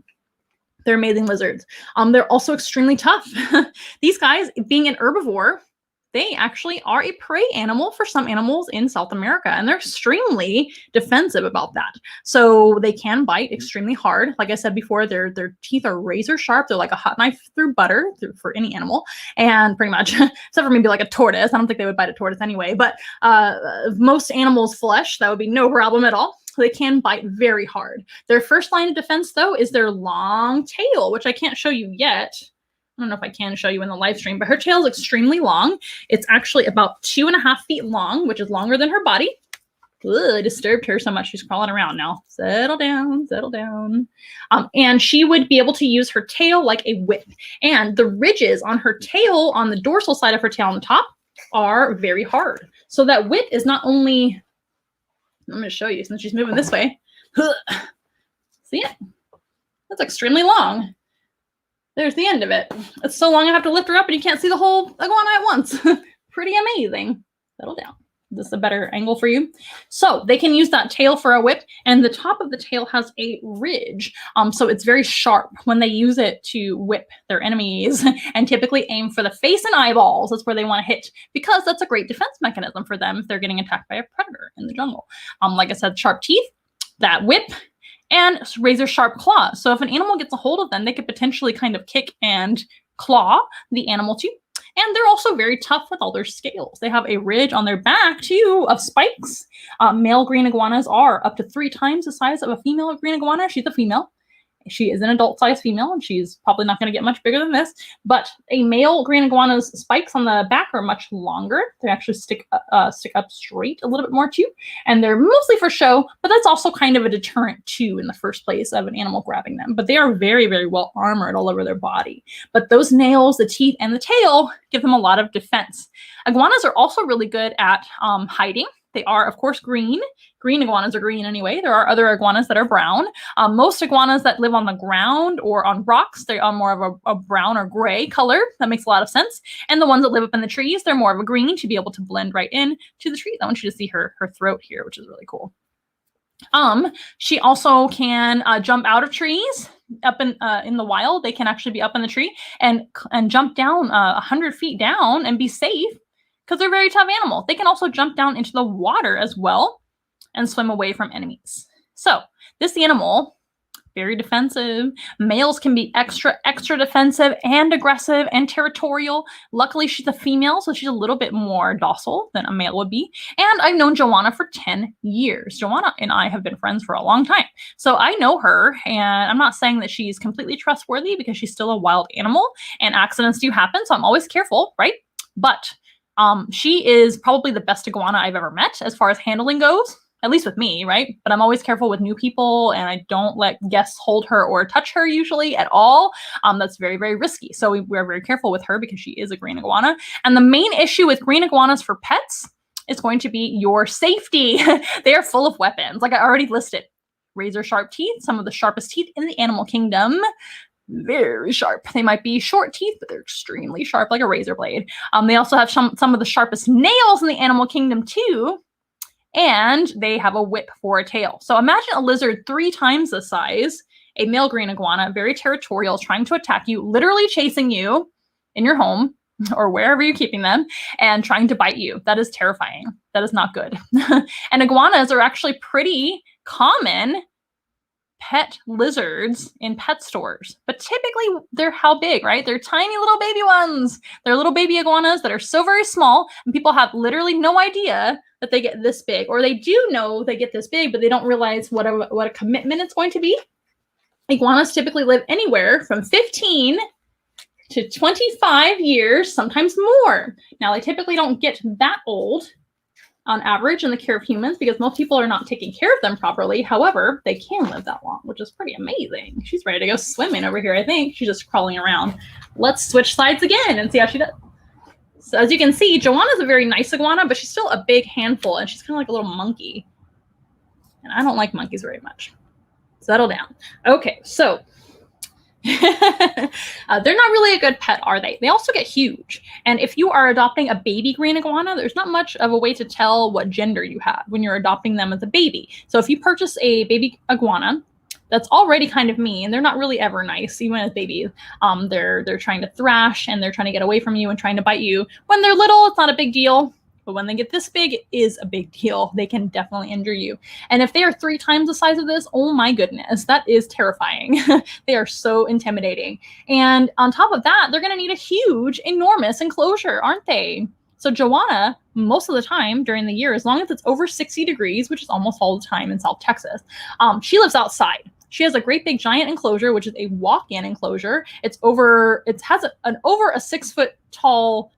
They're amazing lizards. They're also extremely tough. These guys, being an herbivore, they actually are a prey animal for some animals in South America, and they're extremely defensive about that. So they can bite extremely hard. Like I said before, their teeth are razor sharp. They're like a hot knife through butter for any animal, and pretty much, except for maybe like a tortoise. I don't think they would bite a tortoise anyway, but most animals' flesh, that would be no problem at all. They can bite very hard. Their first line of defense, though, is their long tail, which I can't show you yet. I don't know if I can show you in the live stream, but her tail is extremely long. It's actually about 2.5 feet long, which is longer than her body. Ugh, I disturbed her so much. She's crawling around now. Settle down, settle down. And she would be able to use her tail like a whip. And the ridges on her tail, on the dorsal side of her tail on the top, are very hard. So that whip is not only... I'm going to show you since she's moving this way. See it? That's extremely long. There's the end of it. It's so long I have to lift her up and you can't see the whole iguana at once. Pretty amazing. Settle down. Is this a better angle for you? So they can use that tail for a whip, and the top of the tail has a ridge. So it's very sharp when they use it to whip their enemies and typically aim for the face and eyeballs. That's where they want to hit, because that's a great defense mechanism for them if they're getting attacked by a predator in the jungle. Like I said, sharp teeth, that whip, and razor sharp claws. So if an animal gets a hold of them, they could potentially kind of kick and claw the animal too. And they're also very tough with all their scales. They have a ridge on their back, too, of spikes. Male green iguanas are up to 3 times the size of a female green iguana. She's a female. She is an adult-sized female, and she's probably not going to get much bigger than this. But a male green iguana's spikes on the back are much longer. They actually stick up straight a little bit more, too. And they're mostly for show, but that's also kind of a deterrent, too, in the first place of an animal grabbing them. But they are very, very well armored all over their body. But those nails, the teeth, and the tail give them a lot of defense. Iguanas are also really good at hiding. They are, of course, green. Green iguanas are green anyway. There are other iguanas that are brown. Most iguanas that live on the ground or on rocks, they are more of a brown or gray color. That makes a lot of sense. And the ones that live up in the trees, they're more of a green to be able to blend right in to the trees. I want you to see her throat here, which is really cool. She also can jump out of trees. Up in the wild, they can actually be up in the tree and jump down 100 feet down and be safe, because they're a very tough animal. They can also jump down into the water as well and swim away from enemies. So this animal, very defensive. Males can be extra defensive and aggressive and territorial. Luckily, she's a female, so she's a little bit more docile than a male would be. And I've known Joanna for 10 years. Joanna and I have been friends for a long time. So I know her, and I'm not saying that she's completely trustworthy, because she's still a wild animal and accidents do happen. So I'm always careful, right? But she is probably the best iguana I've ever met as far as handling goes, at least with me, right? But I'm always careful with new people, and I don't let guests hold her or touch her usually at all. That's very, very risky. So we're very careful with her because she is a green iguana. And the main issue with green iguanas for pets is going to be your safety. They are full of weapons, like I already listed. Razor sharp teeth, some of the sharpest teeth in the animal kingdom. Very sharp. They might be short teeth, but they're extremely sharp, like a razor blade. They also have some of the sharpest nails in the animal kingdom too, and they have a whip for a tail. So imagine a lizard 3 times the size, a male green iguana, very territorial, trying to attack you, literally chasing you in your home or wherever you're keeping them, and trying to bite you. That is terrifying. That is not good. And iguanas are actually pretty common pet lizards in pet stores, but typically they're how big, right? They're tiny little baby ones. They're little baby iguanas that are so very small, and people have literally no idea that they get this big, or they do know they get this big, but they don't realize what a commitment it's going to be. Iguanas typically live anywhere from 15 to 25 years, sometimes more. Now, they typically don't get that old on average in the care of humans because most people are not taking care of them properly. However, they can live that long, which is pretty amazing. She's ready to go swimming over here, I think. She's just crawling around. Let's switch sides again and see how she does. So as you can see, Joanna's a very nice iguana, but she's still a big handful, and she's kind of like a little monkey. And I don't like monkeys very much. Settle down. Okay, so they're not really a good pet, are they? They also get huge. And if you are adopting a baby green iguana, there's not much of a way to tell what gender you have when you're adopting them as a baby. So if you purchase a baby iguana that's already kind of mean, they're not really ever nice, even as babies. They're trying to thrash, and they're trying to get away from you and trying to bite you. When they're little, it's not a big deal. But when they get this big, it is a big deal. They can definitely injure you. And if they are 3 times the size of this, oh my goodness, that is terrifying. They are so intimidating. And on top of that, they're going to need a huge, enormous enclosure, aren't they? So Joanna, most of the time during the year, as long as it's over 60 degrees, which is almost all the time in South Texas, she lives outside. She has a great big giant enclosure, which is a walk-in enclosure. It has an over a 6 foot tall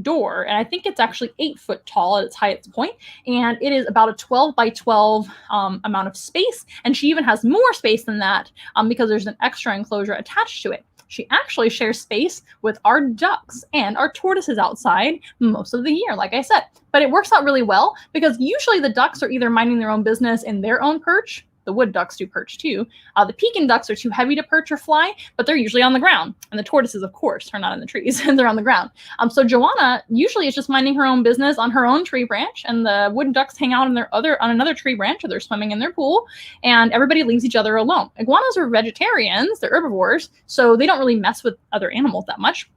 door, and I think it's actually 8 foot tall at its highest point, and it is about a 12 by 12 amount of space, and she even has more space than that because there's an extra enclosure attached to it. She actually shares space with our ducks and our tortoises outside most of the year, like I said. But it works out really well because usually the ducks are either minding their own business in their own perch. The wood ducks do perch too. The Pekin ducks are too heavy to perch or fly, but they're usually on the ground. And the tortoises, of course, are not in the trees. They're on the ground. So Joanna usually is just minding her own business on her own tree branch, and the wood ducks hang out on another tree branch, or they're swimming in their pool, and everybody leaves each other alone. Iguanas are vegetarians. They're herbivores, so they don't really mess with other animals that much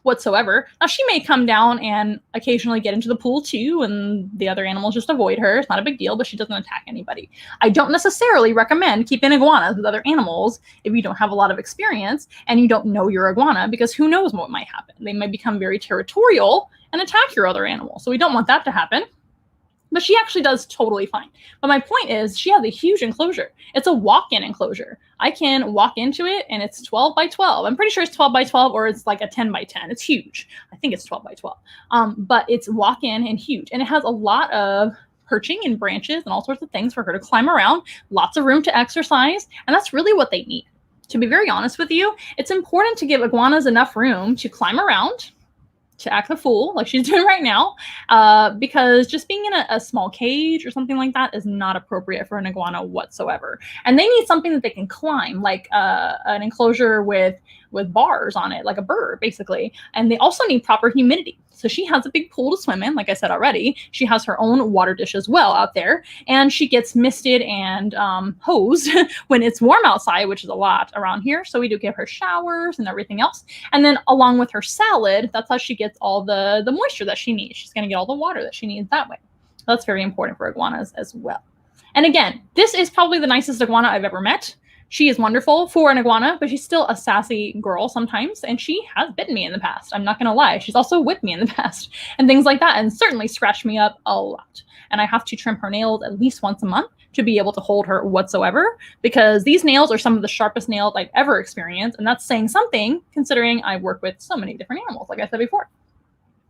whatsoever. Now, she may come down and occasionally get into the pool too, and the other animals just avoid her. It's not a big deal, but she doesn't attack anybody. I don't necessarily recommend keeping iguanas with other animals if you don't have a lot of experience and you don't know your iguana, because who knows what might happen. They might become very territorial and attack your other animal. So we don't want that to happen. But she actually does totally fine. But my point is, she has a huge enclosure. It's a walk-in enclosure. I can walk into it, and it's 12 by 12. I'm pretty sure it's 12 by 12, or it's like a 10 by 10. It's huge. I think it's 12 by 12. But it's walk-in and huge. And it has a lot of perching and branches and all sorts of things for her to climb around. Lots of room to exercise. And that's really what they need. To be very honest with you, it's important to give iguanas enough room to climb around, to act a fool like she's doing right now, because just being in a small cage or something like that is not appropriate for an iguana whatsoever. And they need something that they can climb, like an enclosure with bars on it, like a bird, basically. And they also need proper humidity. So she has a big pool to swim in, like I said already. She has her own water dish as well out there, and she gets misted and hosed when it's warm outside, which is a lot around here. So we do give her showers and everything else. And then along with her salad, that's how she gets all the moisture that she needs. She's going to get all the water that she needs that way. That's very important for iguanas as well. And again, this is probably the nicest iguana I've ever met. She is wonderful for an iguana, but she's still a sassy girl sometimes, and she has bitten me in the past. I'm not going to lie. She's also whipped me in the past and things like that, and certainly scratched me up a lot. And I have to trim her nails at least once a month to be able to hold her whatsoever, because these nails are some of the sharpest nails I've ever experienced, and that's saying something considering I work with so many different animals, like I said before.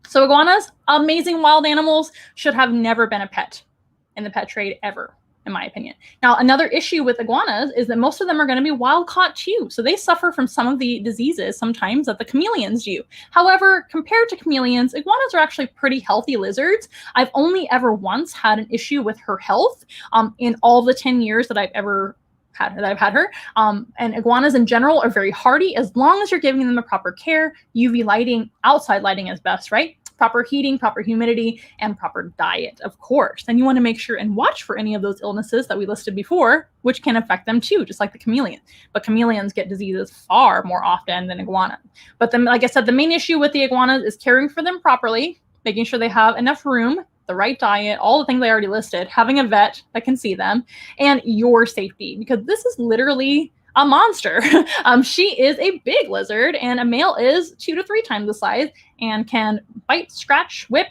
So iguanas, amazing wild animals, should have never been a pet in the pet trade ever, in my opinion. Now, another issue with iguanas is that most of them are going to be wild caught too. So they suffer from some of the diseases sometimes that the chameleons do. However, compared to chameleons, iguanas are actually pretty healthy lizards. I've only ever once had an issue with her health in all the 10 years that I've had her. And iguanas in general are very hardy as long as you're giving them the proper care. UV lighting, outside lighting is best, right? Proper heating, proper humidity, and proper diet, of course. Then you want to make sure and watch for any of those illnesses that we listed before, which can affect them too, just like the chameleon. But chameleons get diseases far more often than iguanas. But then, like I said, the main issue with the iguanas is caring for them properly, making sure they have enough room, the right diet, all the things I already listed, having a vet that can see them, and your safety, because this is literally a monster. She is a big lizard, and a male is 2 to 3 times the size and can bite, scratch, whip,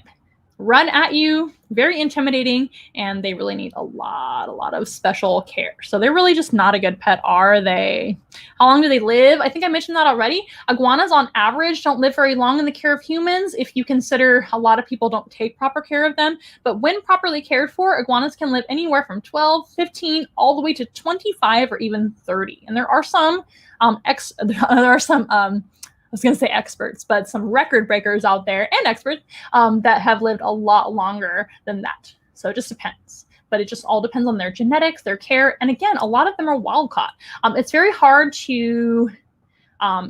run at you, very intimidating, and they really need a lot of special care. So they're really just not a good pet, are they? How long do they live? I think I mentioned that already. Iguanas on average don't live very long in the care of humans if you consider a lot of people don't take proper care of them. But when properly cared for, iguanas can live anywhere from 12, 15, all the way to 25 or even 30. And there are some I was going to say experts, but some record breakers out there and experts that have lived a lot longer than that. So it just depends. But it just all depends on their genetics, their care. And again, a lot of them are wild caught. It's very hard to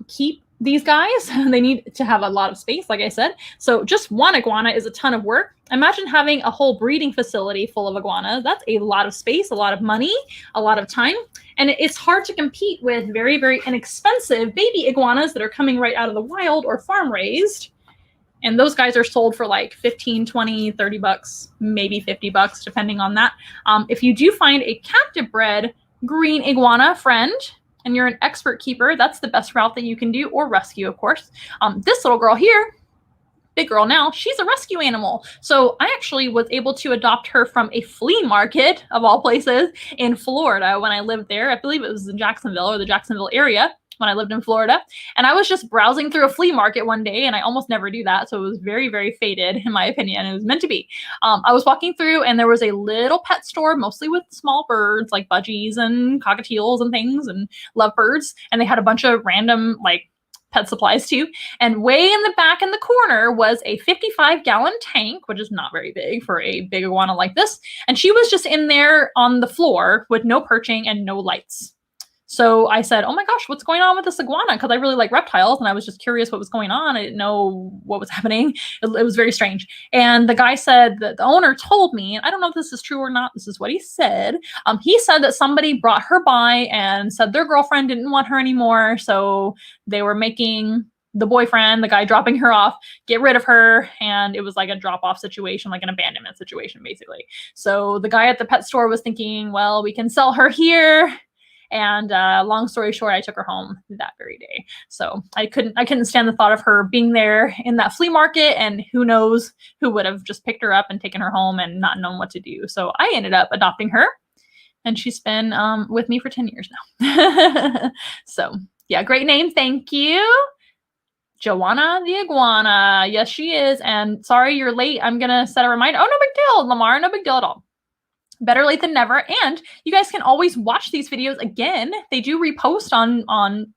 keep these guys. They need to have a lot of space, like I said. So just one iguana is a ton of work. Imagine having a whole breeding facility full of iguanas. That's a lot of space, a lot of money, a lot of time. And it's hard to compete with very, very inexpensive baby iguanas that are coming right out of the wild or farm raised. And those guys are sold for like 15, 20, 30 bucks, maybe 50 bucks, depending on that. If you do find a captive bred green iguana friend, and you're an expert keeper, that's the best route that you can do, or rescue, of course. This little girl here, big girl now, she's a rescue animal. So I actually was able to adopt her from a flea market, of all places, in Florida when I lived there. I believe it was in Jacksonville or the Jacksonville area when I lived in Florida. And I was just browsing through a flea market one day, and I almost never do that. So it was very, very fated, in my opinion. It was meant to be. I was walking through, and there was a little pet store, mostly with small birds like budgies and cockatiels and things and lovebirds. And they had a bunch of random like pet supplies too. And way in the back in the corner was a 55-gallon tank, which is not very big for a big iguana like this. And she was just in there on the floor with no perching and no lights. So I said, oh my gosh, what's going on with this iguana? Because I really like reptiles, and I was just curious what was going on. I didn't know what was happening. It was very strange. And the guy said that the owner told me, I don't know if this is true or not, this is what he said. He said that somebody brought her by and said their girlfriend didn't want her anymore. So they were making the boyfriend, the guy dropping her off, get rid of her. And it was like a drop-off situation, like an abandonment situation, basically. So the guy at the pet store was thinking, well, we can sell her here. And long story short, I took her home that very day. So I couldn't stand the thought of her being there in that flea market, and who knows who would have just picked her up and taken her home and not known what to do. So I ended up adopting her, and she's been with me for 10 years now. So yeah, great name. Thank you. Joanna the iguana. Yes, she is. And sorry you're late. I'm going to set a reminder. Oh, no big deal, Lamar. No big deal at all. Better late than never. And you guys can always watch these videos again. They do repost on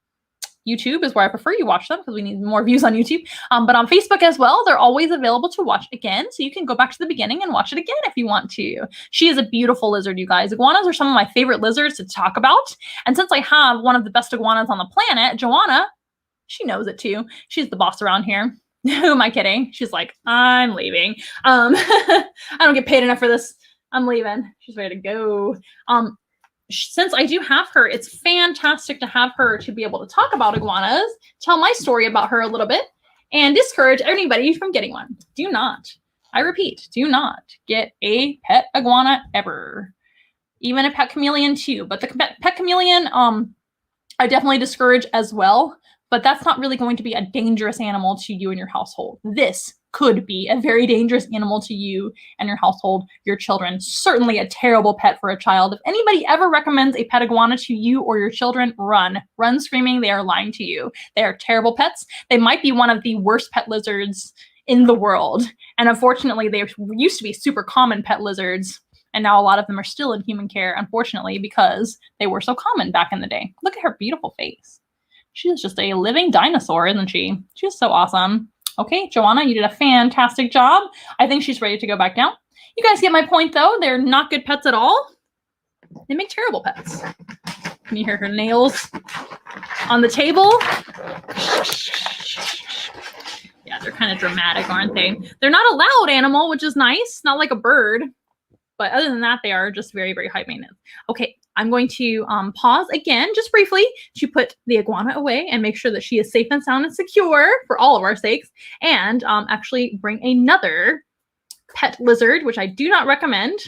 YouTube is where I prefer you watch them, because we need more views on YouTube. But on Facebook as well, they're always available to watch again. So you can go back to the beginning and watch it again if you want to. She is a beautiful lizard, you guys. Iguanas are some of my favorite lizards to talk about. And since I have one of the best iguanas on the planet, Joanna, she knows it too. She's the boss around here. Who am I kidding? She's like, I'm leaving. I don't get paid enough for this. I'm leaving. She's ready to go. Since I do have her, it's fantastic to have her to be able to talk about iguanas, tell my story about her a little bit, and discourage anybody from getting one. Do not, I repeat, do not get a pet iguana ever. Even a pet chameleon too. But the pet chameleon, I definitely discourage as well. But that's not really going to be a dangerous animal to you and your household. This could be a very dangerous animal to you and your household, your children. Certainly a terrible pet for a child. If anybody ever recommends a pet iguana to you or your children, run. Run screaming. They are lying to you. They are terrible pets. They might be one of the worst pet lizards in the world. And unfortunately, they used to be super common pet lizards. And now a lot of them are still in human care, unfortunately, because they were so common back in the day. Look at her beautiful face. She is just a living dinosaur, isn't she? She's so awesome. Okay, Joanna, you did a fantastic job. I think she's ready to go back down. You guys get my point, though. They're not good pets at all. They make terrible pets. Can you hear her nails on the table? Yeah, they're kind of dramatic, aren't they? They're not a loud animal, which is nice. Not like a bird. But other than that, they are just very, very high maintenance. Okay, I'm going to pause again, just briefly, to put the iguana away and make sure that she is safe and sound and secure for all of our sakes, and actually bring another pet lizard, which I do not recommend.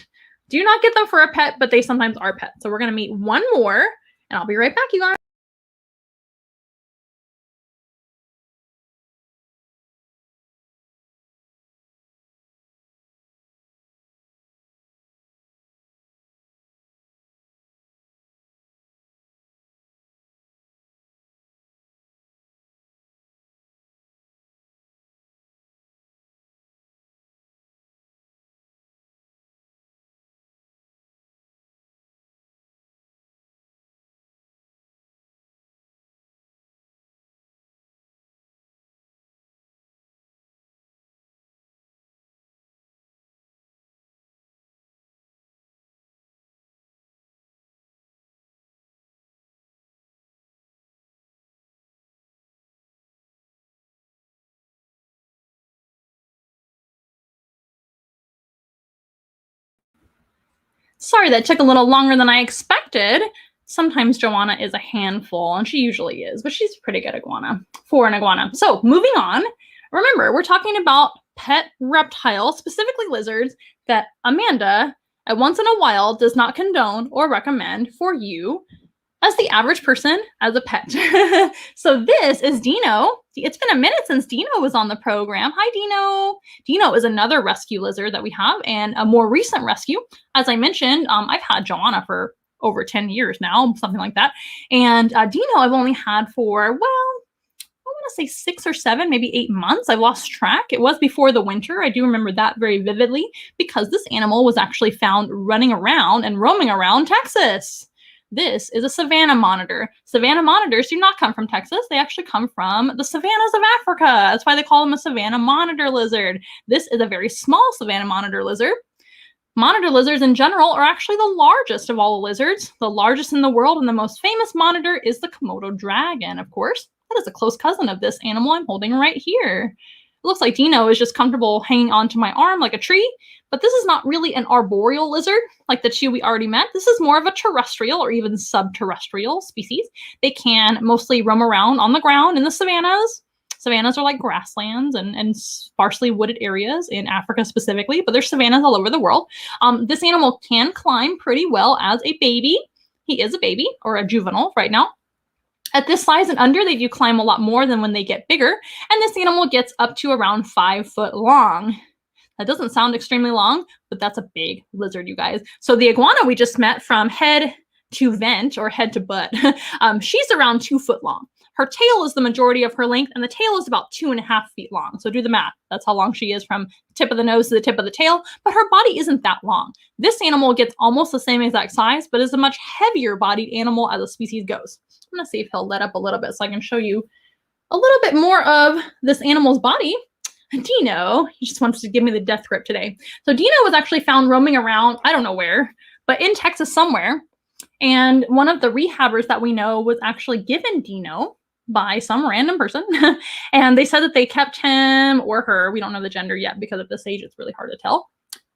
Do not get them for a pet, but they sometimes are pets. So we're going to meet one more, and I'll be right back, you guys. Sorry, that took a little longer than I expected. Sometimes Joanna is a handful, and she usually is, but she's a pretty good iguana for an iguana. So moving on, remember, we're talking about pet reptiles, specifically lizards, that Amanda, at once in a while, does not condone or recommend for you as the average person as a pet. So this is Dino. It's been a minute since Dino was on the program. Hi, Dino. Dino is another rescue lizard that we have, and a more recent rescue. As I mentioned, I've had Joanna for over 10 years now, something like that. And Dino I've only had for, well, I want to say 6 or 7, maybe 8 months. I've lost track. It was before the winter. I do remember that very vividly because this animal was actually found running around and roaming around Texas. This is a savanna monitor. Savanna monitors do not come from Texas. They actually come from the savannas of Africa. That's why they call them a savanna monitor lizard. This is a very small savanna monitor lizard. Monitor lizards in general are actually the largest of all the lizards. The largest in the world and the most famous monitor is the Komodo dragon, of course. That is a close cousin of this animal I'm holding right here. It looks like Dino is just comfortable hanging onto my arm like a tree, but this is not really an arboreal lizard like the two we already met. This is more of a terrestrial or even subterrestrial species. They can mostly roam around on the ground in the savannas. Savannas are like grasslands and sparsely wooded areas in Africa specifically, but there's savannas all over the world. This animal can climb pretty well as a baby. He is a baby or a juvenile right now. At this size and under, they do climb a lot more than when they get bigger, and this animal gets up to around 5 foot long. That doesn't sound extremely long, but that's a big lizard, you guys. So the iguana we just met, from head to vent or head to butt, she's around 2 foot long. Her tail is the majority of her length, and the tail is about 2.5 feet long. So do the math. That's how long she is from tip of the nose to the tip of the tail, but her body isn't that long. This animal gets almost the same exact size, but is a much heavier bodied animal as a species goes. I'm gonna see if he'll let up a little bit so I can show you a little bit more of this animal's body. Dino, he just wants to give me the death grip today. So Dino was actually found roaming around, I don't know where, but in Texas somewhere. And one of the rehabbers that we know was actually given Dino by some random person. And they said that they kept him or her, we don't know the gender yet because at this age it's really hard to tell.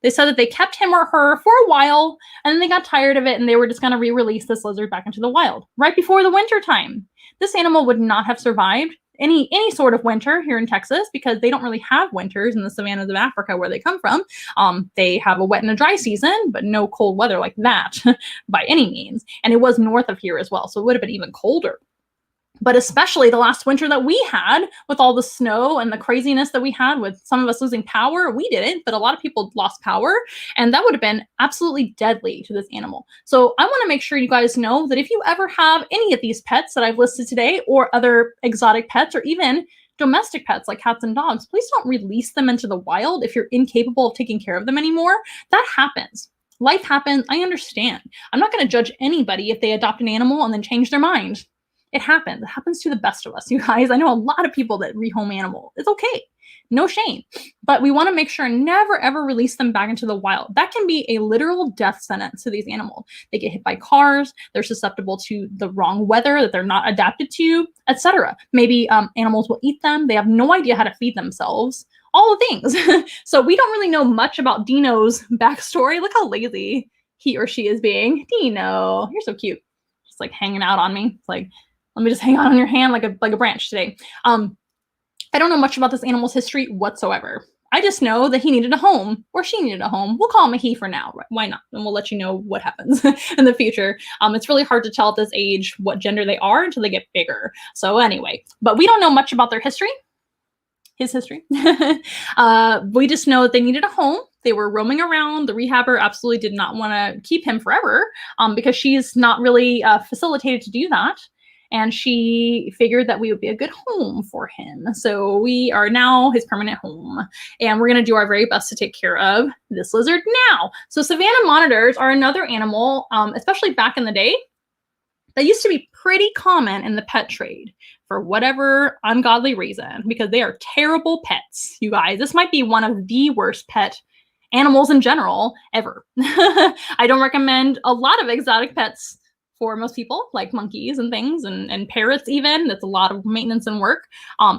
They said that they kept him or her for a while, and then they got tired of it, and they were just going to re-release this lizard back into the wild right before the winter time. This animal would not have survived any sort of winter here in Texas because they don't really have winters in the savannas of Africa where they come from. They have a wet and a dry season, but no cold weather like that by any means. And it was north of here as well, so it would have been even colder. But especially the last winter that we had with all the snow and the craziness that we had with some of us losing power. We didn't, but a lot of people lost power, and that would have been absolutely deadly to this animal. So I want to make sure you guys know that if you ever have any of these pets that I've listed today, or other exotic pets, or even domestic pets like cats and dogs, please don't release them into the wild if you're incapable of taking care of them anymore. That happens. Life happens. I understand. I'm not going to judge anybody if they adopt an animal and then change their mind. It happens. It happens to the best of us, you guys. I know a lot of people that rehome animals. It's okay. No shame. But we want to make sure never, ever release them back into the wild. That can be a literal death sentence to these animals. They get hit by cars. They're susceptible to the wrong weather that they're not adapted to, etc. Maybe animals will eat them. They have no idea how to feed themselves. All the things. So we don't really know much about Dino's backstory. Look how lazy he or she is being. Dino, you're so cute. Just like hanging out on me. It's like, let me just hang on your hand like a branch today. I don't know much about this animal's history whatsoever. I just know that he needed a home, or she needed a home. We'll call him a he for now. Right? Why not? And we'll let you know what happens in the future. It's really hard to tell at this age what gender they are until they get bigger. So anyway, but we don't know much about their history. His history. We just know that they needed a home. They were roaming around. The rehabber absolutely did not want to keep him forever because she's not really facilitated to do that. And she figured that we would be a good home for him. So we are now his permanent home. And we're going to do our very best to take care of this lizard now. So savanna monitors are another animal, especially back in the day, that used to be pretty common in the pet trade for whatever ungodly reason, because they are terrible pets, you guys. This might be one of the worst pet animals in general ever. I don't recommend a lot of exotic pets for most people, like monkeys and things, and parrots even. That's a lot of maintenance and work.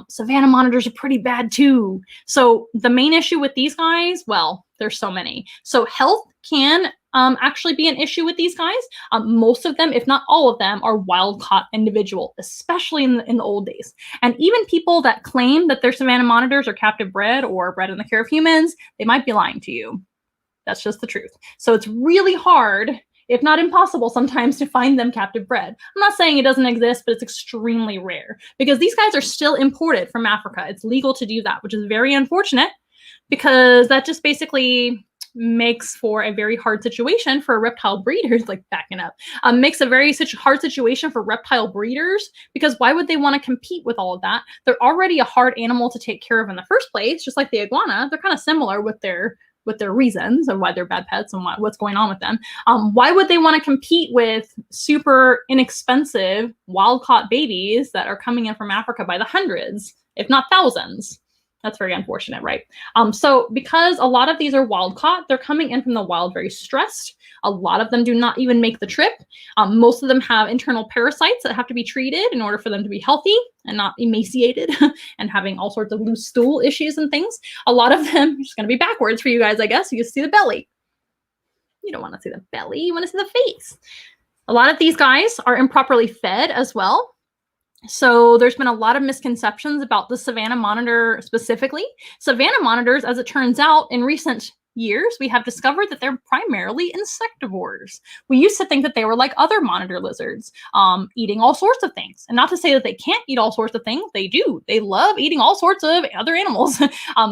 Savanna monitors are pretty bad too. So the main issue with these guys, well, there's so many. So health can actually be an issue with these guys. Most of them, if not all of them, are wild-caught individual, especially in the old days. And even people that claim that their savanna monitors are captive bred or bred in the care of humans, they might be lying to you. That's just the truth. So it's really hard, if not impossible sometimes, to find them captive bred. I'm not saying it doesn't exist, but it's extremely rare because these guys are still imported from Africa. It's legal to do that, which is very unfortunate because that just basically makes for a very hard situation for reptile breeders, like backing up, makes a very hard situation for reptile breeders because why would they want to compete with all of that? They're already a hard animal to take care of in the first place, just like the iguana. They're kind of similar with their reasons of why they're bad pets and what's going on with them. Why would they want to compete with super inexpensive wild-caught babies that are coming in from Africa by the hundreds, if not thousands? That's very unfortunate, right? So because a lot of these are wild caught, they're coming in from the wild very stressed. A lot of them do not even make the trip. Most of them have internal parasites that have to be treated in order for them to be healthy and not emaciated and having all sorts of loose stool issues and things. A lot of them, just going to be backwards for you guys, I guess. You can see the belly. You don't want to see the belly. You want to see the face. A lot of these guys are improperly fed as well. So there's been a lot of misconceptions about the savanna monitor specifically. Savanna monitors, as it turns out, in recent years, we have discovered that they're primarily insectivores. We used to think that they were like other monitor lizards, eating all sorts of things. And not to say that they can't eat all sorts of things. They do. They love eating all sorts of other animals.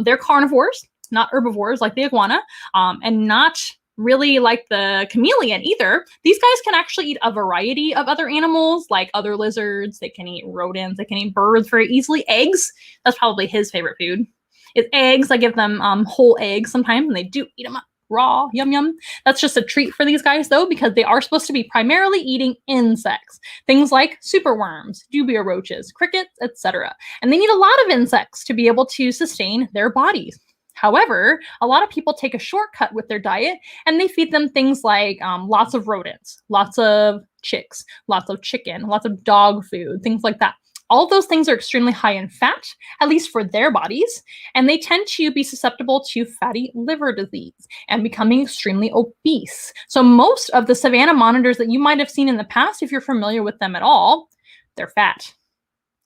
They're carnivores, not herbivores like the iguana, and not really like the chameleon either. These guys can actually eat a variety of other animals, like other lizards. They can eat rodents. They can eat birds very easily. Eggs. That's probably his favorite food. It's eggs. I give them whole eggs sometimes, and they do eat them up raw. Yum, yum. That's just a treat for these guys, though, because they are supposed to be primarily eating insects. Things like superworms, dubia roaches, crickets, etc. And they need a lot of insects to be able to sustain their bodies. However, a lot of people take a shortcut with their diet and they feed them things like lots of rodents, lots of chicks, lots of chicken, lots of dog food, things like that. All of those things are extremely high in fat, at least for their bodies, and they tend to be susceptible to fatty liver disease and becoming extremely obese. So most of the savanna monitors that you might have seen in the past, if you're familiar with them at all, they're fat.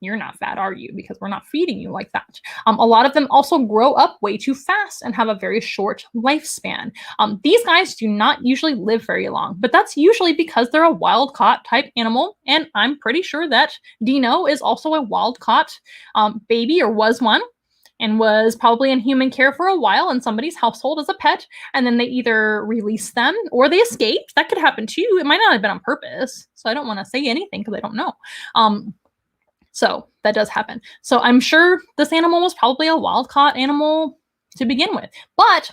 You're not fat, are you? Because we're not feeding you like that. A lot of them also grow up way too fast and have a very short lifespan. These guys do not usually live very long, but that's usually because they're a wild-caught type animal, and I'm pretty sure that Dino is also a wild-caught baby, or was one, and was probably in human care for a while in somebody's household as a pet, and then they either release them or they escaped. That could happen too. It might not have been on purpose, so I don't want to say anything because I don't know. So that does happen. So I'm sure this animal was probably a wild-caught animal to begin with. But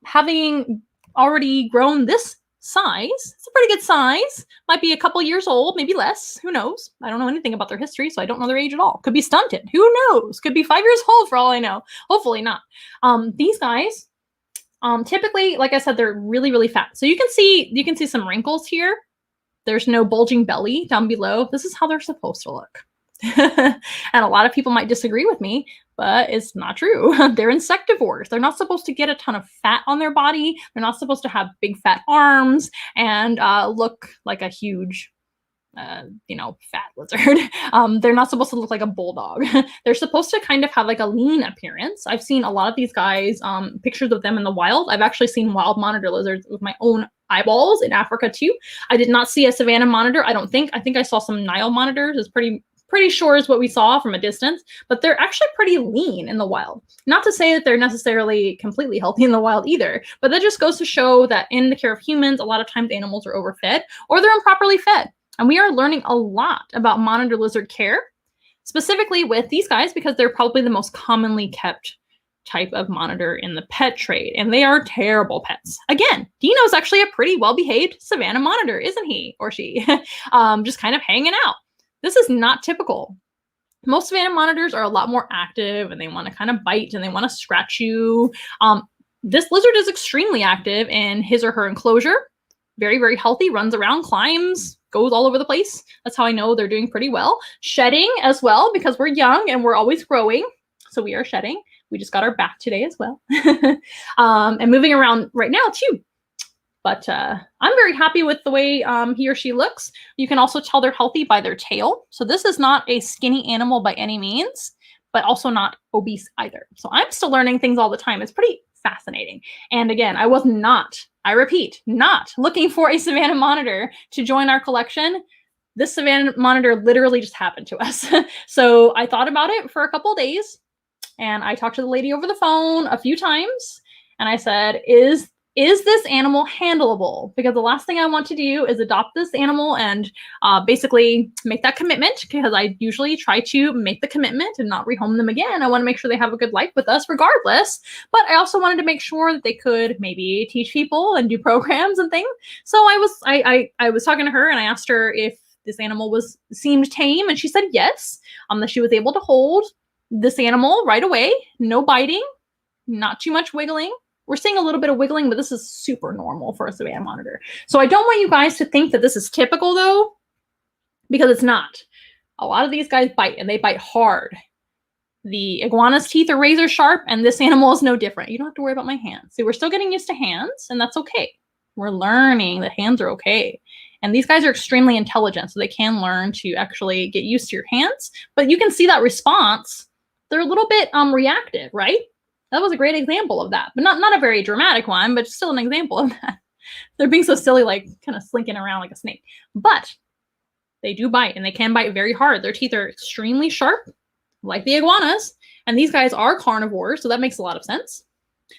having already grown this size, it's a pretty good size. Might be a couple years old, maybe less. Who knows? I don't know anything about their history, so I don't know their age at all. Could be stunted. Who knows? Could be 5 years old for all I know. Hopefully not. These guys, typically, like I said, they're really, really fat. So you can see some wrinkles here. There's no bulging belly down below. This is how they're supposed to look. And a lot of people might disagree with me, but it's not true. They're insectivores. They're not supposed to get a ton of fat on their body. They're not supposed to have big fat arms and look like a huge fat lizard. They're not supposed to look like a bulldog. They're supposed to kind of have like a lean appearance. I've seen a lot of these guys, pictures of them in the wild. I've actually seen wild monitor lizards with my own eyeballs in Africa too. I did not see a savanna monitor. I don't think. I think I saw some Nile monitors. It's pretty sure is what we saw from a distance, but they're actually pretty lean in the wild. Not to say that they're necessarily completely healthy in the wild either, but that just goes to show that in the care of humans, a lot of times animals are overfed or they're improperly fed. And we are learning a lot about monitor lizard care, specifically with these guys, because they're probably the most commonly kept type of monitor in the pet trade, and they are terrible pets. Again, Dino's actually a pretty well-behaved savanna monitor, isn't he or she? Just kind of hanging out. This is not typical. Most savanna monitors are a lot more active and they want to kind of bite and they want to scratch you. This lizard is extremely active in his or her enclosure. Very, very healthy, runs around, climbs, goes all over the place. That's how I know they're doing pretty well. Shedding as well, because we're young and we're always growing. So we are shedding. We just got our bath today as well. And moving around right now too. But I'm very happy with the way he or she looks. You can also tell they're healthy by their tail. So this is not a skinny animal by any means, but also not obese either. So I'm still learning things all the time. It's pretty fascinating. And again, I was not, I repeat, not looking for a savanna monitor to join our collection. This savanna monitor literally just happened to us. So I thought about it for a couple of days and I talked to the lady over the phone a few times and I said, is this animal handleable? Because the last thing I want to do is adopt this animal and basically make that commitment, because I usually try to make the commitment and not rehome them again. I want to make sure they have a good life with us regardless. But I also wanted to make sure that they could maybe teach people and do programs and things. So I was talking to her and I asked her if this animal seemed tame, and she said yes, that she was able to hold this animal right away. No biting, not too much wiggling. We're seeing a little bit of wiggling, but this is super normal for a savanna monitor. So I don't want you guys to think that this is typical though, because it's not. A lot of these guys bite and they bite hard. The iguana's teeth are razor sharp and this animal is no different. You don't have to worry about my hands. See, we're still getting used to hands and that's okay. We're learning that hands are okay. And these guys are extremely intelligent, so they can learn to actually get used to your hands. But you can see that response. They're a little bit reactive, right? That was a great example of that, but not a very dramatic one, but still an example of that. They're being so silly, like kind of slinking around like a snake. But they do bite, and they can bite very hard. Their teeth are extremely sharp, like the iguanas, and these guys are carnivores, so that makes a lot of sense.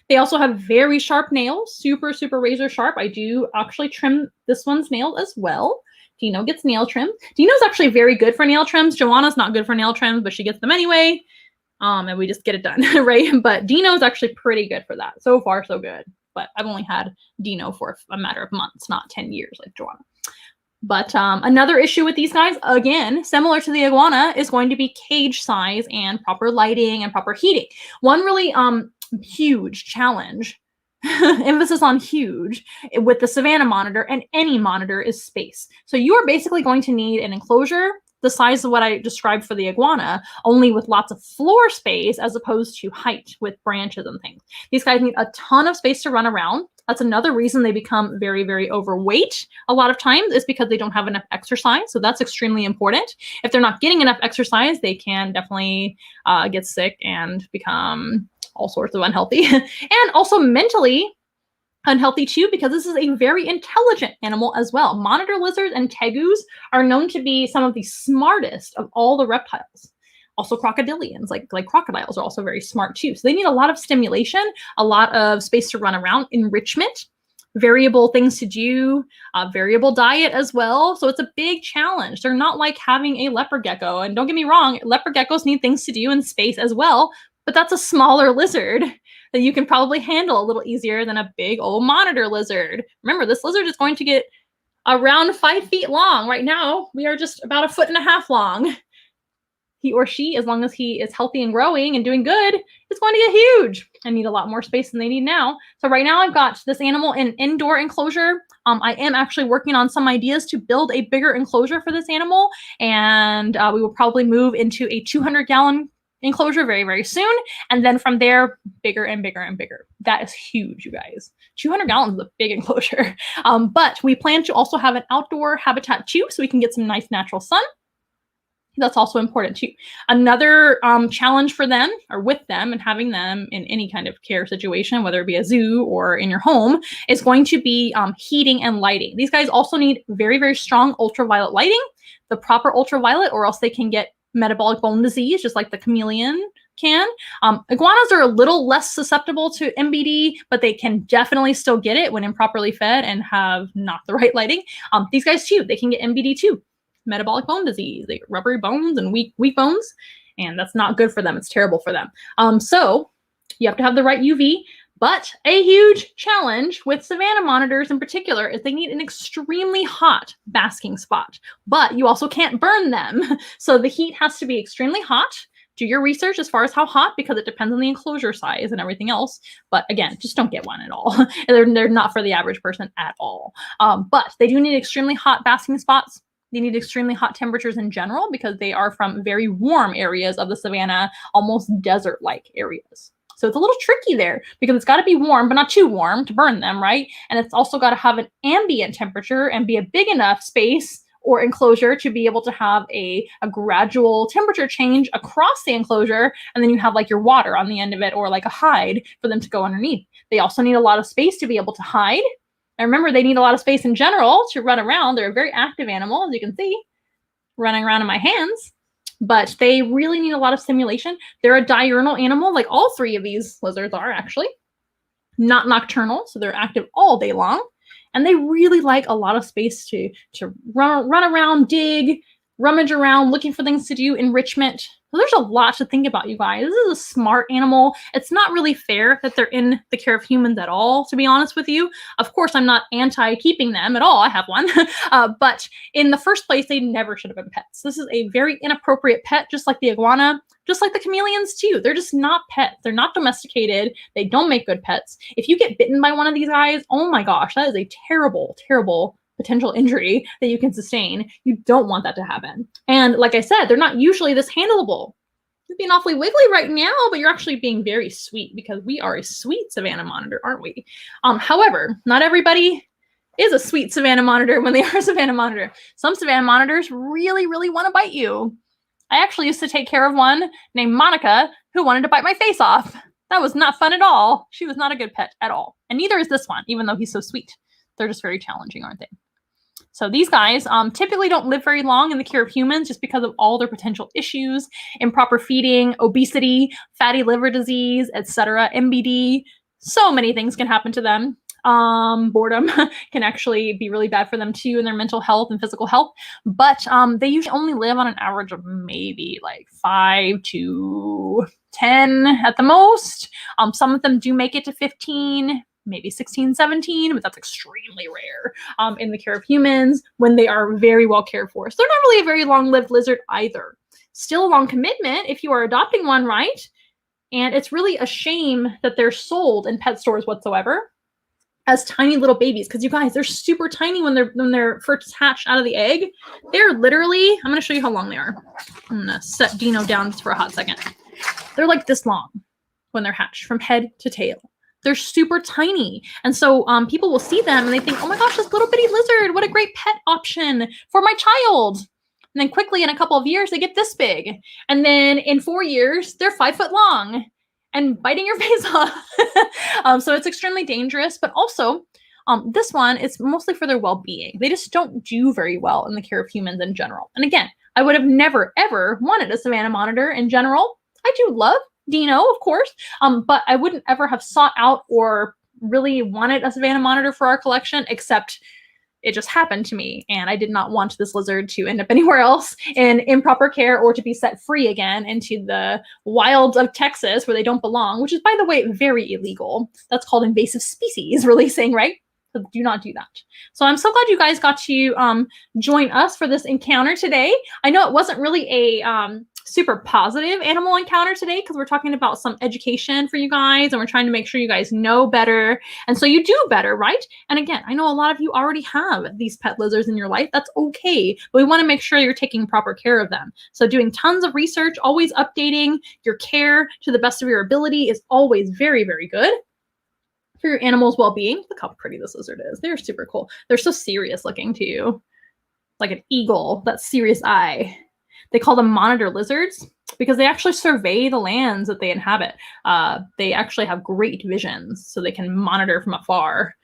They also have very sharp nails, super, super razor sharp. I do actually trim this one's nails as well. Dino gets nail trim. Dino's actually very good for nail trims. Joanna's not good for nail trims, but she gets them anyway. And we just get it done, right? But Dino's actually pretty good for that. So far, so good. But I've only had Dino for a matter of months, not 10 years like Joanna. But another issue with these guys, again, similar to the iguana, is going to be cage size and proper lighting and proper heating. One really huge challenge, emphasis on huge, with the savanna monitor and any monitor is space. So you are basically going to need an enclosure the size of what I described for the iguana, only with lots of floor space as opposed to height with branches and things. These guys need a ton of space to run around. That's another reason they become very, very overweight a lot of times, is because they don't have enough exercise. So that's extremely important. If they're not getting enough exercise, they can definitely get sick and become all sorts of unhealthy. And also mentally unhealthy too, because this is a very intelligent animal as well. Monitor lizards and tegus are known to be some of the smartest of all the reptiles. Also crocodilians, like crocodiles, are also very smart too. So they need a lot of stimulation, a lot of space to run around, enrichment, variable things to do, variable diet as well. So it's a big challenge. They're not like having a leopard gecko. And don't get me wrong, leopard geckos need things to do in space as well, but that's a smaller lizard that you can probably handle a little easier than a big old monitor lizard. Remember, this lizard is going to get around 5 feet long. Right now, we are just about 1.5 feet long. He or she, as long as he is healthy and growing and doing good, is going to get huge and need a lot more space than they need now. So right now I've got this animal in indoor enclosure. I am actually working on some ideas to build a bigger enclosure for this animal. And we will probably move into a 200-gallon enclosure very, very soon. And then from there, bigger and bigger and bigger. That is huge, you guys. 200 gallons is a big enclosure. But we plan to also have an outdoor habitat too, so we can get some nice natural sun. That's also important too. Another challenge for them, or with them, and having them in any kind of care situation, whether it be a zoo or in your home, is going to be heating and lighting. These guys also need very, very strong ultraviolet lighting, the proper ultraviolet, or else they can get metabolic bone disease, just like the chameleon can. Iguanas are a little less susceptible to MBD, but they can definitely still get it when improperly fed and have not the right lighting. These guys too, they can get MBD too. Metabolic bone disease. They get rubbery bones and weak bones, and that's not good for them. It's terrible for them. So you have to have the right UV. But a huge challenge with savanna monitors in particular is they need an extremely hot basking spot, but you also can't burn them. So the heat has to be extremely hot. Do your research as far as how hot, because it depends on the enclosure size and everything else. But again, just don't get one at all. They're not for the average person at all. But they do need extremely hot basking spots. They need extremely hot temperatures in general because they are from very warm areas of the savanna, almost desert-like areas. So it's a little tricky there because it's got to be warm, but not too warm to burn them, right? And it's also got to have an ambient temperature and be a big enough space or enclosure to be able to have a gradual temperature change across the enclosure. And then you have like your water on the end of it, or like a hide for them to go underneath. They also need a lot of space to be able to hide. And remember, they need a lot of space in general to run around. They're a very active animal, as you can see, running around in my hands. But they really need a lot of stimulation. They're a diurnal animal, like all three of these lizards are actually. Not nocturnal, so they're active all day long. And they really like a lot of space to run around, dig, rummage around, looking for things to do, enrichment. So there's a lot to think about, you guys. This is a smart animal. It's not really fair that they're in the care of humans at all, to be honest with you. Of course, I'm not anti-keeping them at all. I have one. But in the first place, they never should have been pets. This is a very inappropriate pet, just like the iguana, just like the chameleons too. They're just not pets. They're not domesticated. They don't make good pets. If you get bitten by one of these guys, oh my gosh, that is a terrible, terrible potential injury that you can sustain. You don't want that to happen. And like I said, they're not usually this handleable. You're being awfully wiggly right now, but you're actually being very sweet because we are a sweet savanna monitor, aren't we? However, not everybody is a sweet savanna monitor when they are a savanna monitor. Some savanna monitors really, really want to bite you. I actually used to take care of one named Monica who wanted to bite my face off. That was not fun at all. She was not a good pet at all. And neither is this one, even though he's so sweet. They're just very challenging, aren't they? So these guys typically don't live very long in the care of humans just because of all their potential issues: improper feeding, obesity, fatty liver disease, etc., MBD. So many things can happen to them. Boredom can actually be really bad for them too in their mental health and physical health. But they usually only live on an average of maybe like 5 to 10 at the most. Some of them do make it to 15, maybe 16, 17, but that's extremely rare in the care of humans when they are very well cared for. So they're not really a very long-lived lizard either. Still a long commitment if you are adopting one, right? And it's really a shame that they're sold in pet stores whatsoever as tiny little babies, because you guys, they're super tiny when they're first hatched out of the egg. They're literally, I'm going to show you how long they are. I'm going to set Dino down just for a hot second. They're like this long when they're hatched, from head to tail. They're super tiny. And so people will see them and they think, oh my gosh, this little bitty lizard, what a great pet option for my child. And then quickly in a couple of years, they get this big. And then in 4 years, they're 5 foot long and biting your face off. So it's extremely dangerous. But also, this one is mostly for their well-being. They just don't do very well in the care of humans in general. And again, I would have never, ever wanted a savanna monitor in general. I do love Dino, of course, but I wouldn't ever have sought out or really wanted a savanna monitor for our collection, except it just happened to me, and I did not want this lizard to end up anywhere else in improper care or to be set free again into the wilds of Texas where they don't belong, which is, by the way, very illegal. That's called invasive species releasing, right? So do not do that. So I'm so glad you guys got to join us for this encounter today. I know it wasn't really a super positive animal encounter today because we're talking about some education for you guys and we're trying to make sure you guys know better. And so you do better, right? And again, I know a lot of you already have these pet lizards in your life. That's okay. But we want to make sure you're taking proper care of them. So doing tons of research, always updating your care to the best of your ability is always very, very good for your animal's well-being. Look how pretty this lizard is. They're super cool. They're so serious looking too. Like an eagle, that serious eye. They call them monitor lizards because they actually survey the lands that they inhabit. They actually have great visions, so they can monitor from afar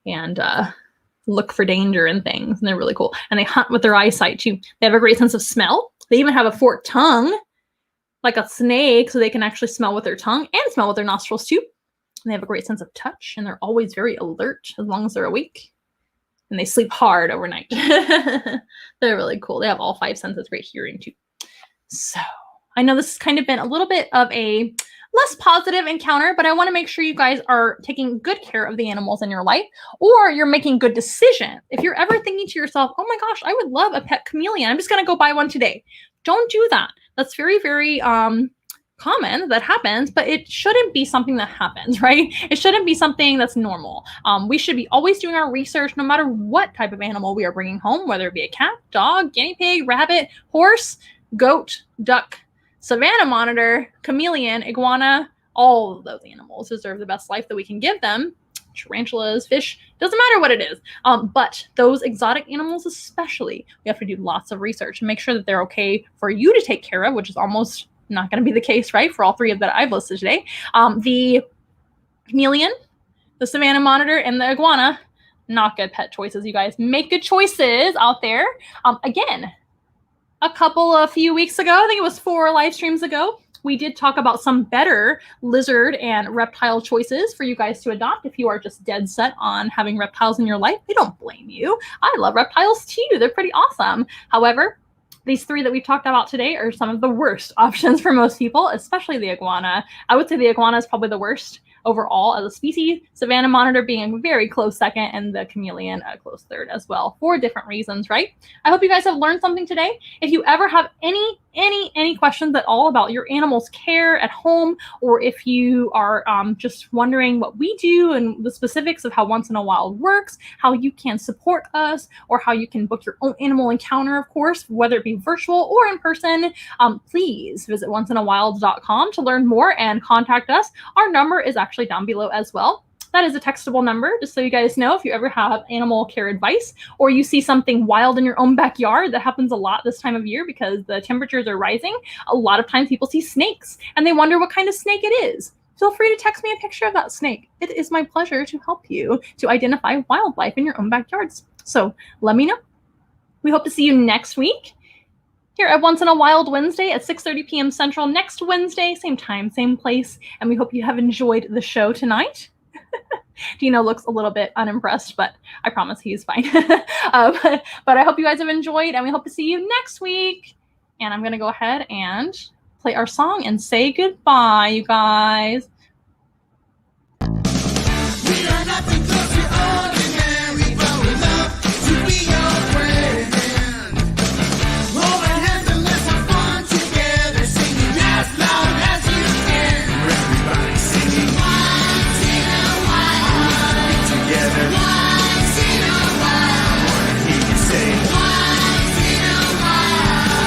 and look for danger and things, and they're really cool. And they hunt with their eyesight too. They have a great sense of smell. They even have a forked tongue, like a snake, so they can actually smell with their tongue and smell with their nostrils too. And they have a great sense of touch, and they're always very alert as long as they're awake. And they sleep hard overnight. They're really cool. They have all 5 senses, great hearing too. So I know this has kind of been a little bit of a less positive encounter, but I want to make sure you guys are taking good care of the animals in your life, or you're making good decisions. If you're ever thinking to yourself, oh my gosh, I would love a pet chameleon, I'm just going to go buy one today. Don't do that. That's very, very common that happens, but it shouldn't be something that happens, right? It shouldn't be something that's normal. We should be always doing our research no matter what type of animal we are bringing home, whether it be a cat, dog, guinea pig, rabbit, horse, goat, duck, savanna monitor, chameleon, iguana. All of those animals deserve the best life that we can give them. Tarantulas, fish, doesn't matter what it is. But those exotic animals especially, we have to do lots of research and make sure that they're okay for you to take care of, which is almost not going to be the case, right? For all 3 of that I've listed today. The chameleon, the savanna monitor, and the iguana, not good pet choices, you guys. Make good choices out there. Again, a few weeks ago, I think it was 4 live streams ago, we did talk about some better lizard and reptile choices for you guys to adopt if you are just dead set on having reptiles in your life. I don't blame you. I love reptiles too. They're pretty awesome. However, these 3 that we talked about today are some of the worst options for most people, especially the iguana. I would say the iguana is probably the worst overall as a species, savanna monitor being a very close second, and the chameleon a close third as well, for different reasons, right? I hope you guys have learned something today. If you ever have any questions at all about your animal's care at home, or if you are just wondering what we do and the specifics of how Once in a Wild works, how you can support us, or how you can book your own animal encounter, of course, whether it be virtual or in person, please visit onceinawild.com to learn more and contact us. Our number is actually down below as well. That is a textable number, just so you guys know if you ever have animal care advice or you see something wild in your own backyard. That happens a lot this time of year because the temperatures are rising. A lot of times people see snakes and they wonder what kind of snake it is. Feel free to text me a picture of that snake. It is my pleasure to help you to identify wildlife in your own backyards. So let me know. We hope to see you next week here at Once in a Wild Wednesday at 6:30 p.m. Central next Wednesday, same time, same place. And we hope you have enjoyed the show tonight. Dino looks a little bit unimpressed, but I promise he's fine. But I hope you guys have enjoyed, and we hope to see you next week. And I'm going to go ahead and play our song and say goodbye, you guys. We are nothing close to ordinary, but we love to be your friend. Hold our hands and let's have fun together, singing as loud as you can. Everybody singing once in a while, together. Once in a while, I want to hear you say once in a while.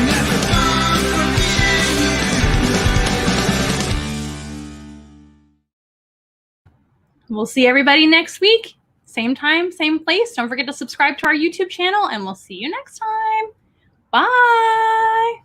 Never fun for me and you. We'll see everybody next week. Same time, same place. Don't forget to subscribe to our YouTube channel, and we'll see you next time. Bye.